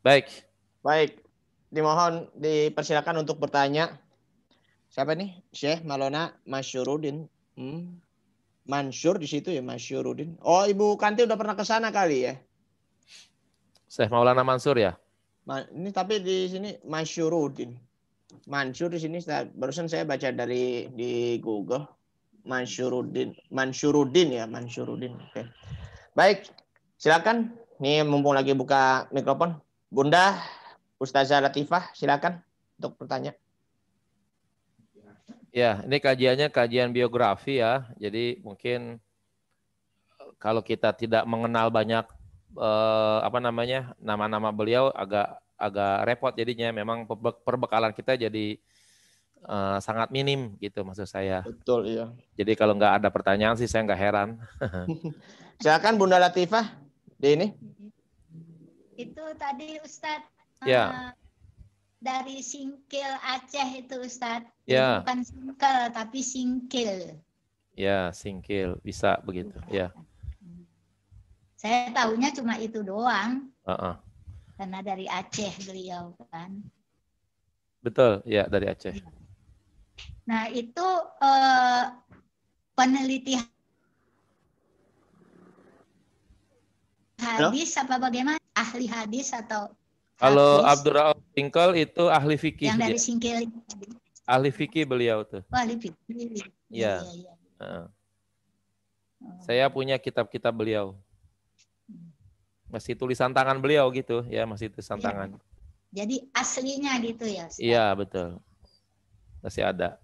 Baik. Dimohon dipersilakan untuk bertanya. Siapa nih? Syekh Maulana Masyuruddin. Mansur di situ ya, Masyuruddin. Oh, Ibu Kanti udah pernah ke sana kali ya? Syekh Maulana Mansur ya? Ini tapi di sini Masyuruddin. Mansur di sini barusan saya baca di Google. Manshuruddin ya, Manshuruddin. Oke. Baik, silakan. Nih mumpung lagi buka mikrofon, Bunda Ustazah Latifah, silakan untuk bertanya. Ya, ini kajiannya kajian biografi ya. Jadi mungkin kalau kita tidak mengenal banyak nama-nama beliau agak repot jadinya. Memang perbekalan kita jadi sangat minim gitu maksud saya. Betul, iya. Jadi kalau nggak ada pertanyaan sih saya nggak heran. Silakan Bunda Latifah. Di ini. Itu tadi Ustadz. Ya. Dari Singkil Aceh itu Ustadz. Ya. Bukan singkel tapi singkil. Ya, singkil bisa begitu. Ya. Saya tahunya cuma itu doang. Karena dari Aceh beliau kan. Betul, ya dari Aceh. Nah itu peneliti hadis apa bagaimana? Ahli hadis atau? Kalau Abdul Rauf Singkil itu ahli fikih. Yang dari Singkil. Ahli fikih beliau tuh. Ahli fikih. Ya. Saya punya kitab-kitab beliau. Masih tulisan tangan beliau gitu ya, masih tulisan Iya. tangan. Jadi aslinya gitu ya, Ustaz? Iya, betul. Masih ada.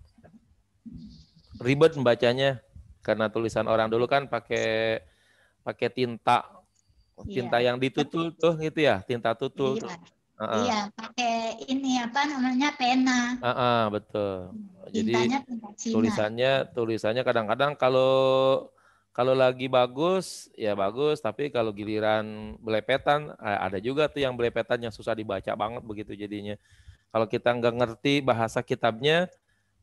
Ribet membacanya karena tulisan orang dulu kan pakai tinta Iya. yang ditutul tuh gitu ya, tinta tutul tuh. Iya. Iya, pakai ini apa namanya, pena. Betul. Jadi Tintanya tinta Cina. tulisannya kadang-kadang kalau lagi bagus ya bagus, tapi kalau giliran belepetan ada juga tuh yang belepetan yang susah dibaca banget begitu jadinya. Kalau kita nggak ngerti bahasa kitabnya,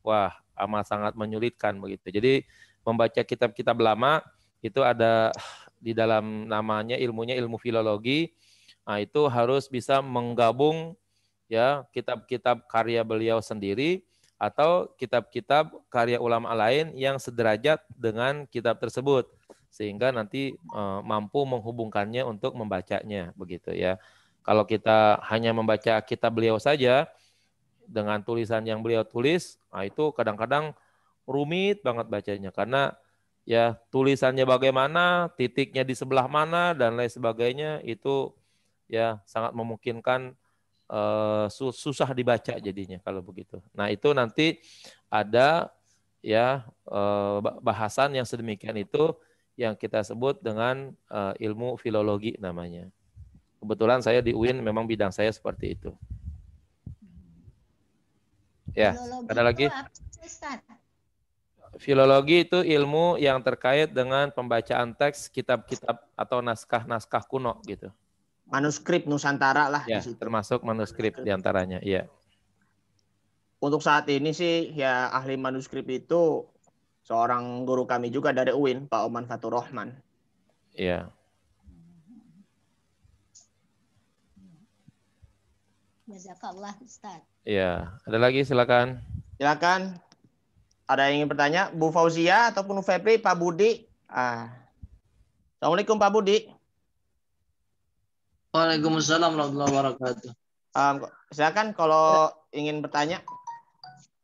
wah amat sangat menyulitkan begitu. Jadi membaca kitab-kitab lama itu ada di dalam namanya ilmunya ilmu filologi. Nah, itu harus bisa menggabung ya kitab-kitab karya beliau sendiri atau kitab-kitab karya ulama lain yang sederajat dengan kitab tersebut sehingga nanti mampu menghubungkannya untuk membacanya begitu ya. Kalau kita hanya membaca kitab beliau saja dengan tulisan yang beliau tulis, nah itu kadang-kadang rumit banget bacanya karena ya tulisannya bagaimana, titiknya di sebelah mana dan lain sebagainya itu ya sangat memungkinkan susah dibaca jadinya kalau begitu. Nah itu nanti ada ya bahasan yang sedemikian itu yang kita sebut dengan ilmu filologi namanya. Kebetulan saya di UIN memang bidang saya seperti itu. Ya, Filologi ada lagi? itu apa, Ustaz? Filologi itu ilmu yang terkait dengan pembacaan teks kitab-kitab atau naskah-naskah kuno gitu. Manuskrip Nusantara lah Ya, di situ. termasuk manuskrip diantaranya. Iya. Untuk saat ini sih ya ahli manuskrip itu seorang guru kami juga dari UIN, Pak Oman Fatur Rahman. Iya. Jazakallah, Ustaz. Iya. Ada lagi silakan. Silakan. Ada yang ingin bertanya? Bu Fauzia ataupun Febri, Pak Budi? Assalamualaikum Pak Budi. Waalaikumsalam warahmatullahi wabarakatuh. Silakan kalau ingin bertanya.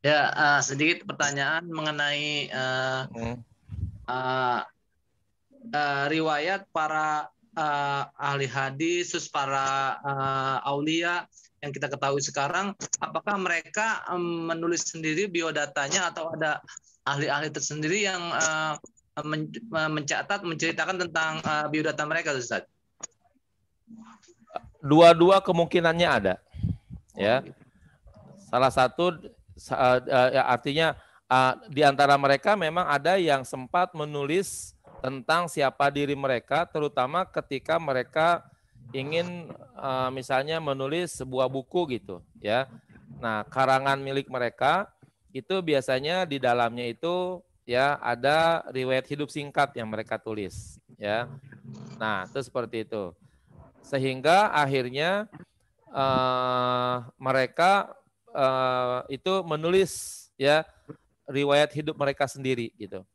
Ya, sedikit pertanyaan mengenai riwayat para ahli hadis, terus para aulia yang kita ketahui sekarang, apakah mereka menulis sendiri biodatanya atau ada ahli-ahli tersendiri yang mencatat, menceritakan tentang biodata mereka, Ustaz? Dua-dua kemungkinannya ada. Ya. Salah satu artinya di antara mereka memang ada yang sempat menulis tentang siapa diri mereka, terutama ketika mereka ingin misalnya menulis sebuah buku gitu, ya. Nah, karangan milik mereka itu biasanya di dalamnya itu ya ada riwayat hidup singkat yang mereka tulis, ya. Nah, itu seperti itu. Sehingga akhirnya mereka itu menulis ya riwayat hidup mereka sendiri gitu.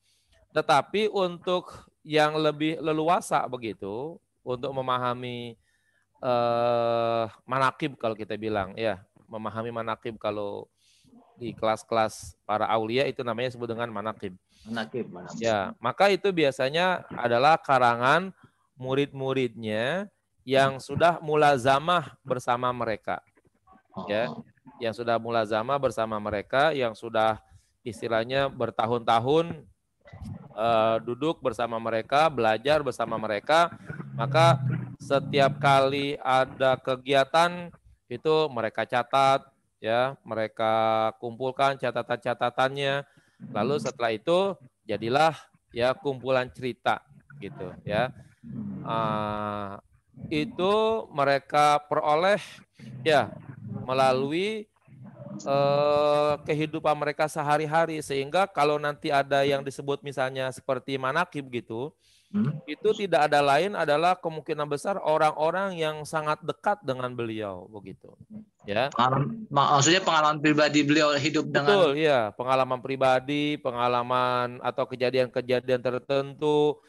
Tetapi untuk yang lebih leluasa begitu untuk memahami manaqib kalau kita bilang ya, memahami manaqib kalau di kelas-kelas para aulia itu namanya disebut dengan manaqib. Manaqib. Ya, maka itu biasanya adalah karangan murid-muridnya yang sudah mulazamah bersama mereka. Ya, yang sudah mulazamah bersama mereka, yang sudah istilahnya bertahun-tahun duduk bersama mereka, belajar bersama mereka, maka setiap kali ada kegiatan itu mereka catat, ya, mereka kumpulkan catatan-catatannya, lalu setelah itu jadilah ya kumpulan cerita gitu, ya. Itu mereka peroleh ya melalui kehidupan mereka sehari-hari, sehingga kalau nanti ada yang disebut misalnya seperti manaqib gitu, itu tidak ada lain adalah kemungkinan besar orang-orang yang sangat dekat dengan beliau begitu, ya. Maksudnya pengalaman pribadi beliau hidup dengan. Betul, ya, pengalaman pribadi, pengalaman atau kejadian-kejadian tertentu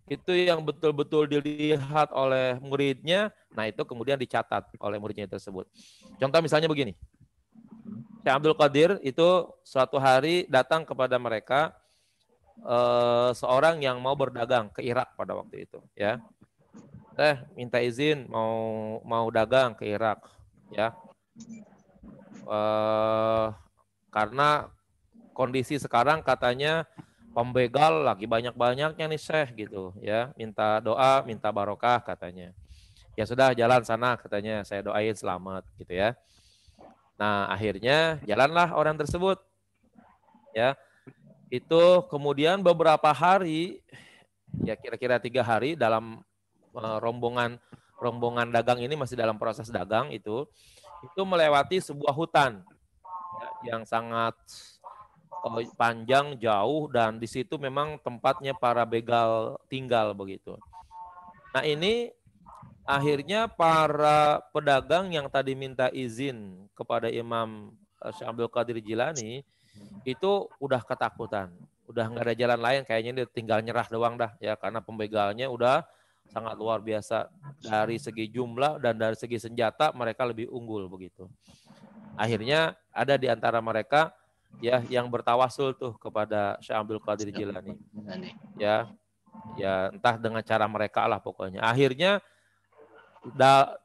itu yang betul-betul dilihat oleh muridnya, nah itu kemudian dicatat oleh muridnya tersebut. Contoh misalnya begini, Syekh Abdul Qadir itu suatu hari datang kepada mereka seorang yang mau berdagang ke Irak pada waktu itu, ya. minta izin mau dagang ke Irak, ya. Karena kondisi sekarang katanya pembegal lagi banyak-banyaknya nih Syekh gitu, ya. Minta doa, minta barokah katanya. Ya sudah, jalan sana katanya, saya doain selamat gitu ya. Nah, akhirnya jalanlah orang tersebut. Ya. Itu kemudian beberapa hari, ya kira-kira 3 hari dalam rombongan dagang ini masih dalam proses dagang itu melewati sebuah hutan ya, yang sangat panjang, jauh, dan di situ memang tempatnya para begal tinggal begitu. Nah, ini akhirnya para pedagang yang tadi minta izin kepada Imam Syekh Abdul Qadir Jilani itu udah ketakutan, udah nggak ada jalan lain, kayaknya dia tinggal nyerah doang dah ya, karena pembegalnya udah sangat luar biasa dari segi jumlah dan dari segi senjata mereka lebih unggul begitu. Akhirnya ada di antara mereka ya yang bertawasul tuh kepada Syekh Abdul Qadir Jilani. Ya entah dengan cara mereka lah pokoknya. Akhirnya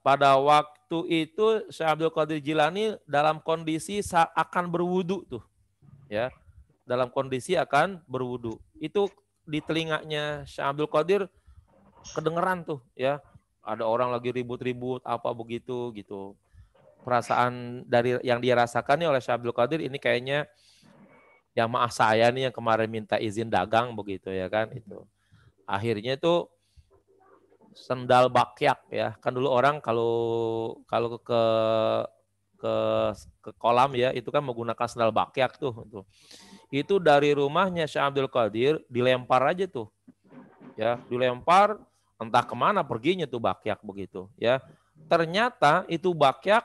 pada waktu itu Syekh Abdul Qadir Jilani dalam kondisi akan berwudu tuh. Ya. Dalam kondisi akan berwudu. Itu di telinganya Syekh Abdul Qadir kedengeran tuh ya. Ada orang lagi ribut-ribut apa begitu gitu. Perasaan dari yang dia rasakan nih oleh Syekh Abdul Qadir ini kayaknya yang maaf saya nih yang kemarin minta izin dagang begitu ya kan itu. Akhirnya itu sendal bakyak ya. Kan dulu orang kalau ke kolam ya itu kan menggunakan sendal bakyak tuh. Itu dari rumahnya Syekh Abdul Qadir dilempar aja tuh. Ya, dilempar entah kemana perginya tuh bakyak begitu ya. Ternyata itu bakyak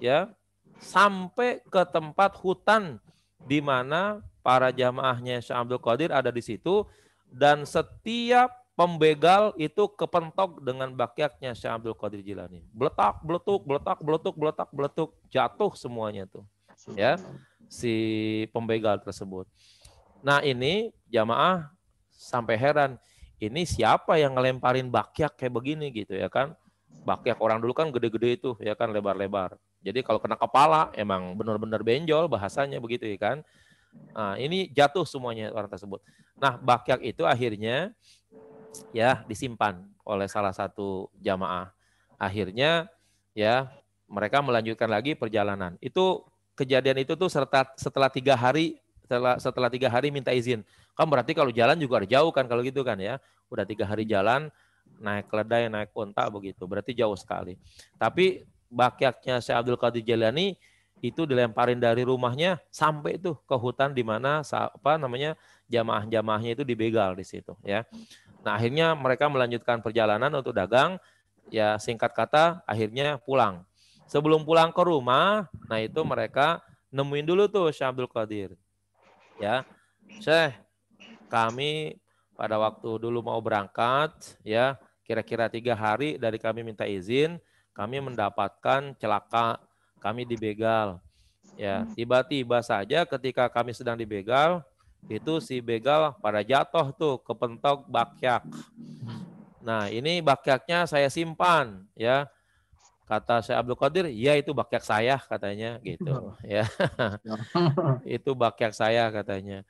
ya sampai ke tempat hutan di mana para jamaahnya Syekh Abdul Qadir ada di situ, dan setiap pembegal itu kepentok dengan bakyaknya Syekh Abdul Qadir Jilani. Beletak, beletuk, beletak, beletuk, beletak, beletuk, jatuh semuanya tuh. Ya, si pembegal tersebut. Nah, ini jamaah sampai heran. Ini siapa yang ngelemparin bakyak kayak begini gitu ya kan? Bakyak orang dulu kan gede-gede itu ya kan, lebar-lebar. Jadi kalau kena kepala emang benar-benar benjol bahasanya begitu ya kan. Nah, ini jatuh semuanya orang tersebut. Nah, bakyak itu akhirnya ya disimpan oleh salah satu jamaah. Akhirnya ya mereka melanjutkan lagi perjalanan. Itu kejadian itu tuh setelah 3 hari setelah 3 hari minta izin. Kan berarti kalau jalan juga ada jauh kan kalau gitu kan ya. Udah 3 hari jalan naik keledai, naik onta begitu. Berarti jauh sekali. Tapi bakyaknya Syekh Abdul Qadir Jilani itu dilemparin dari rumahnya sampai tuh ke hutan di mana jamaah-jamaahnya itu dibegal di situ ya. Nah, akhirnya mereka melanjutkan perjalanan untuk dagang. Ya, singkat kata, akhirnya pulang. Sebelum pulang ke rumah, nah itu mereka nemuin dulu tuh Syekh Abdul Qadir. Ya, Syekh, kami pada waktu dulu mau berangkat, ya kira-kira 3 hari dari kami minta izin, kami mendapatkan celaka, kami dibegal. Ya, tiba-tiba saja ketika kami sedang dibegal, itu si begal pada jatuh tuh kepentok bakyak. Nah, ini bakyaknya saya simpan ya. Kata Syekh Abdul Qadir, ya itu bakyak saya katanya gitu ya. Itu bakyak saya katanya.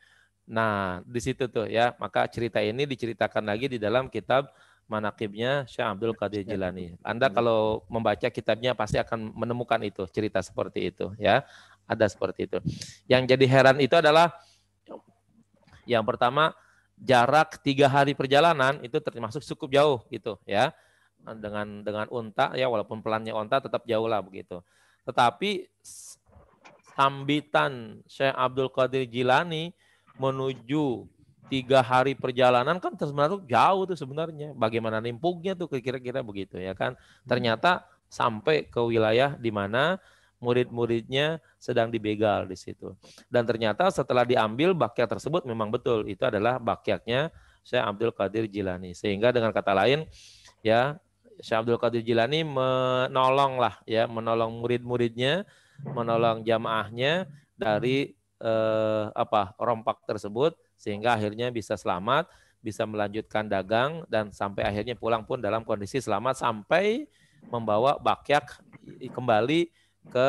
Nah, di situ tuh ya, maka cerita ini diceritakan lagi di dalam kitab Manaqibnya Syekh Abdul Qadir Jilani. Anda kalau membaca kitabnya pasti akan menemukan itu, cerita seperti itu ya. Ada seperti itu. Yang jadi heran itu adalah yang pertama, jarak 3 hari perjalanan itu termasuk cukup jauh gitu ya. Dengan unta ya, walaupun pelannya unta tetap jauh lah begitu. Tetapi sambitan Syekh Abdul Qadir Jilani menuju 3 hari perjalanan kan sebenarnya jauh tuh sebenarnya. Bagaimana nimpuknya tuh kira-kira begitu ya kan. Ternyata sampai ke wilayah di mana murid-muridnya sedang dibegal di situ. Dan ternyata setelah diambil bakyak tersebut memang betul itu adalah bakyaknya Syekh Abdul Qadir Jilani. Sehingga dengan kata lain ya Syekh Abdul Qadir Jilani menolong murid-muridnya, menolong jamaahnya dari rompak tersebut sehingga akhirnya bisa selamat bisa melanjutkan dagang dan sampai akhirnya pulang pun dalam kondisi selamat sampai membawa bakyak kembali ke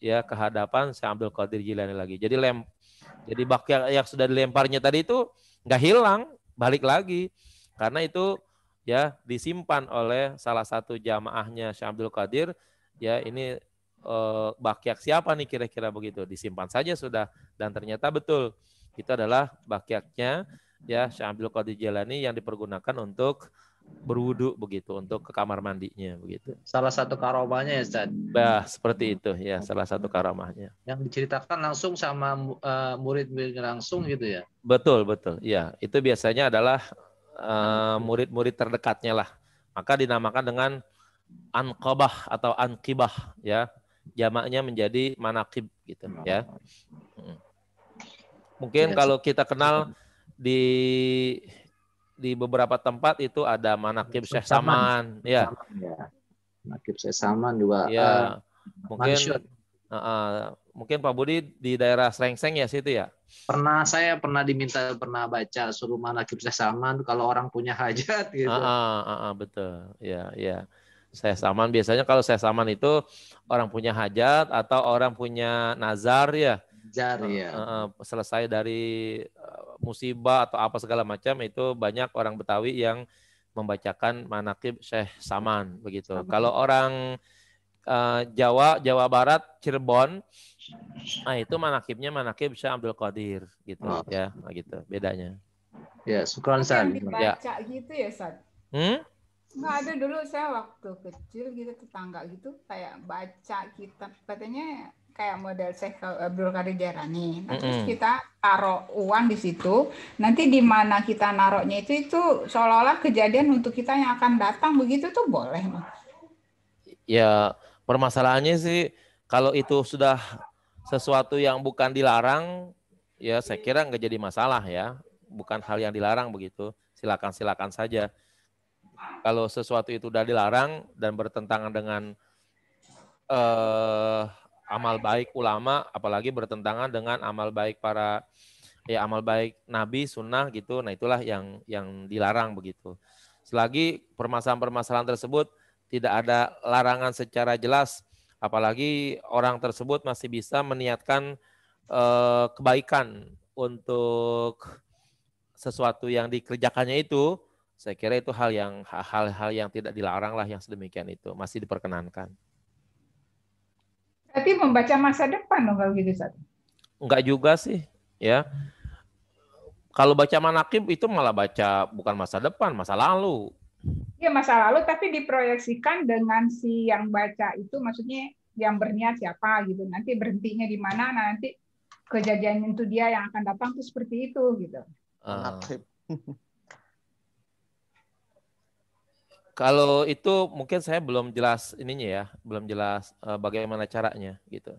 ke hadapan Syekh Abdul Qadir Jilani lagi. Jadi bakyak yang sudah dilemparnya tadi itu nggak hilang, balik lagi karena itu ya disimpan oleh salah satu jamaahnya Syekh Abdul Qadir. Ya ini bakyak siapa nih kira-kira begitu, disimpan saja sudah dan ternyata betul itu adalah bakyaknya ya Syekh Abdul Qadir Jilani yang dipergunakan untuk berwudu begitu, untuk ke kamar mandinya begitu. Salah satu karomahnya ya Ustaz. Bah, seperti itu ya, salah satu karamahnya. Yang diceritakan langsung sama murid-murid langsung gitu ya. Betul, betul. Ya, itu biasanya adalah murid-murid terdekatnya lah. Maka dinamakan dengan anqabah atau anqibah ya. Jamaknya menjadi manaqib gitu ya. Mungkin kalau kita kenal di beberapa tempat itu ada manaqib Syekh Saman, ya. Manaqib Syekh Saman juga. Ya, mungkin Pak Budi di daerah Srengseng ya situ ya. Saya pernah baca suruh manaqib Syekh Saman kalau orang punya hajat gitu. Betul, ya. Syekh Saman biasanya kalau Syekh Saman itu orang punya hajat atau orang punya nazar ya. Selesai dari musibah atau apa segala macam itu banyak orang Betawi yang membacakan manaqib Syekh Saman begitu. Kalau orang Jawa Barat Cirebon, itu manaqibnya manaqib Syekh Abdul Qadir gitu ya, gitu bedanya. Ya, syukran San. Dibaca gitu ya San. Nggak ada dulu saya waktu kecil gitu tetangga gitu kayak baca kitab katanya kayak model Syekh Abdul Qadir Jilani. Nah, terus kita taruh uang di situ. Nanti di mana kita naruhnya itu seolah-olah kejadian untuk kita yang akan datang begitu tuh boleh, Mas? Ya, permasalahannya sih kalau itu sudah sesuatu yang bukan dilarang, ya saya kira nggak jadi masalah ya. Bukan hal yang dilarang begitu. Silakan saja. Kalau sesuatu itu sudah dilarang dan bertentangan dengan amal baik ulama, apalagi bertentangan dengan amal baik amal baik Nabi, Sunnah gitu. Nah itulah yang dilarang begitu. Selagi permasalahan-permasalahan tersebut tidak ada larangan secara jelas, apalagi orang tersebut masih bisa meniatkan kebaikan untuk sesuatu yang dikerjakannya itu, saya kira itu hal-hal yang tidak dilarang lah yang sedemikian itu masih diperkenankan. Berarti membaca masa depan dong kalau gitu, Ustaz? Enggak juga sih, ya. Kalau baca manaqib itu malah baca bukan masa depan, masa lalu. Iya, masa lalu tapi diproyeksikan dengan si yang baca itu, maksudnya yang berniat siapa gitu. Nanti berhentinya di mana, nanti kejadian itu dia yang akan datang tuh seperti itu gitu. Kalau itu mungkin saya belum jelas ininya ya, belum jelas bagaimana caranya gitu.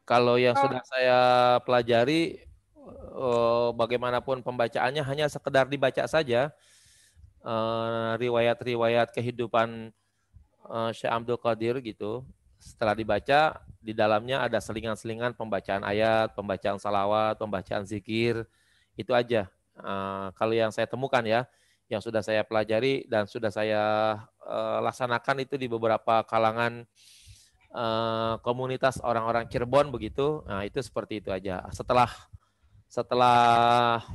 Kalau yang sudah saya pelajari, bagaimanapun pembacaannya hanya sekedar dibaca saja, riwayat-riwayat kehidupan Syekh Abdul Qadir gitu. Setelah dibaca, di dalamnya ada selingan-selingan pembacaan ayat, pembacaan salawat, pembacaan zikir, itu aja. Kalau yang saya temukan ya, yang sudah saya pelajari dan sudah saya laksanakan itu di beberapa kalangan komunitas orang-orang Cirebon begitu, nah itu seperti itu aja. Setelah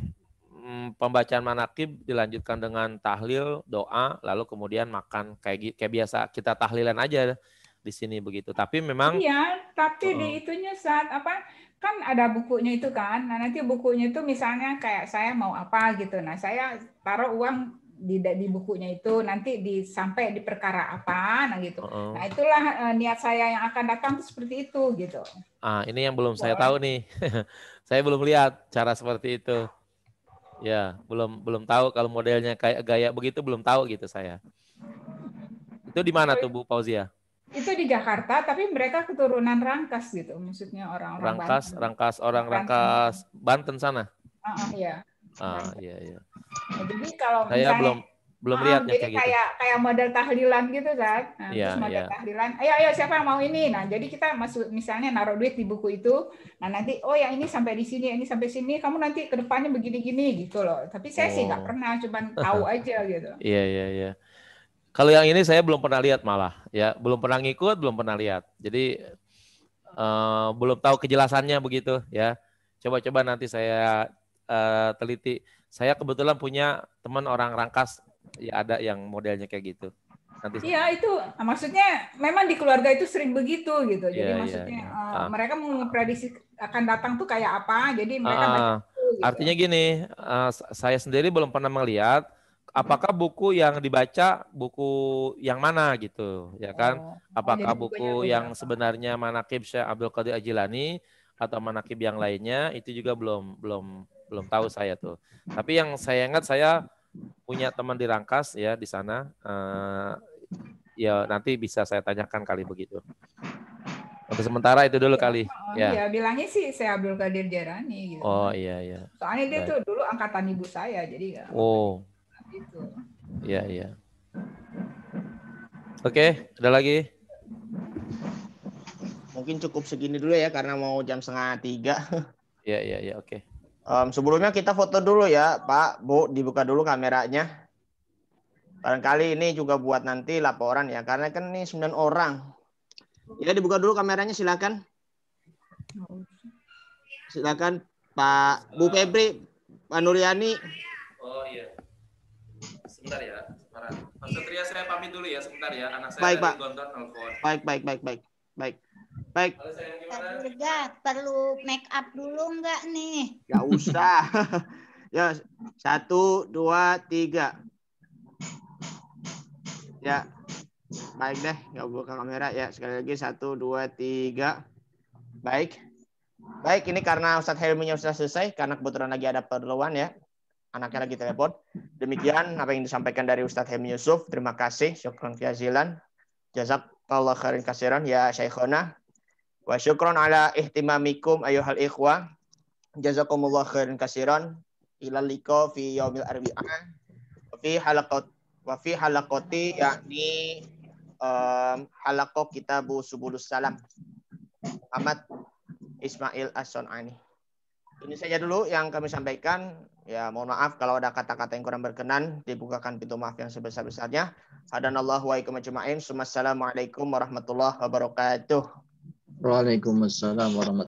pembacaan manaqib dilanjutkan dengan tahlil, doa, lalu kemudian makan kayak biasa kita tahlilan aja di sini begitu. Tapi memang di itunya saat kan ada bukunya itu kan. Nah, nanti bukunya itu misalnya kayak saya mau apa gitu. Nah, saya taruh uang di bukunya itu nanti sampai di perkara apa nah gitu. Nah, itulah niat saya yang akan datang seperti itu gitu. Ini yang belum saya tahu nih. Saya belum lihat cara seperti itu. Ya, belum tahu kalau modelnya kayak gaya begitu, belum tahu gitu saya. Itu di mana tuh Bu Fauzia? Itu di Jakarta, tapi mereka keturunan Rangkas gitu, maksudnya orang-orang Rangkas Banten sana. Iya. Iya. Nah, jadi kalau saya misalnya belum lihat yang jadi kayak gitu. kayak model tahlilan gitu kan. Nah, Iya, terus model iya. tahlilan, ayo siapa yang mau ini. Nah, jadi kita masuk misalnya naruh duit di buku itu. Nah, nanti oh yang ini sampai di sini, ini sampai sini, kamu nanti ke depannya begini-gini gitu loh. Tapi saya sih nggak pernah, cuman tahu aja gitu. Iya, iya, iya. Kalau yang ini saya belum pernah lihat malah, ya belum pernah ngikut, belum pernah lihat. Jadi belum tahu kejelasannya begitu ya. Coba-coba nanti saya teliti. Saya kebetulan punya teman orang Rangkas, ya ada yang modelnya kayak gitu. Nanti. Iya itu maksudnya memang di keluarga itu sering begitu gitu. Jadi Iya, maksudnya iya. mereka memprediksi akan datang tuh kayak apa. Jadi mereka baca itu, gitu. Artinya gini, saya sendiri belum pernah melihat apakah buku yang dibaca buku yang mana gitu, ya kan? Apakah buku yang sebenarnya Manaqib Syekh Abdul Qadir Al-Jilani atau Manaqib yang lainnya itu juga belum tahu saya tuh. Tapi yang saya ingat saya punya teman di Rangkas ya di sana. Ya nanti bisa saya tanyakan kali begitu. Untuk sementara itu dulu kali. Ya bilangnya sih saya Abdul Qadir Jailani gitu. Oh iya. Soalnya dia tuh dulu angkatan ibu saya jadi ya. Oh. Gitu. Iya. Oke, ada lagi? Mungkin cukup segini dulu ya karena mau jam 2:30. Iya, oke. Sebelumnya kita foto dulu ya, Pak, Bu, dibuka dulu kameranya. Barangkali ini juga buat nanti laporan ya, karena kan ini 9 orang. Ya, dibuka dulu kameranya, silakan. Silakan Pak Bu Febri, Pak Nuryani. Oh iya. Sebentar ya, Mas Satria saya pamit dulu ya sebentar ya, anak saya Baik, dari Pak. Gontor telepon. Baik. Dirga, perlu make up dulu nggak nih? Nggak usah. Ya, 1, 2, 3. Ya, baik deh, nggak buka kamera ya. Sekali lagi 1, 2, 3. Baik, ini karena Ustadz Helminya sudah selesai, karena kebetulan lagi ada perluan ya. Anaknya lagi telepon. Demikian apa yang disampaikan dari Ustadz Helmi Yusuf. Terima kasih. Syukran jazilan. Jazakallah khairan katsiran ya Syekhona. Wa syukron ala ihtimamikum ayyuhal ikhwah. Jazakumullah khairan katsiran. Ila liqa fi yaumil arbi'ah. Wa fi halaqati yakni halaqah kitabu subulus salam. Ahmad Ismail As-Sun'ani. Ini saja dulu yang kami sampaikan. Ya, mohon maaf kalau ada kata-kata yang kurang berkenan, dibukakan pintu maaf yang sebesar-besarnya. Hadanallahu wa iyyakum ajma'in. Wassalamualaikum warahmatullahi wabarakatuh. Waalaikumsalam warahmatullahi wabarakatuh.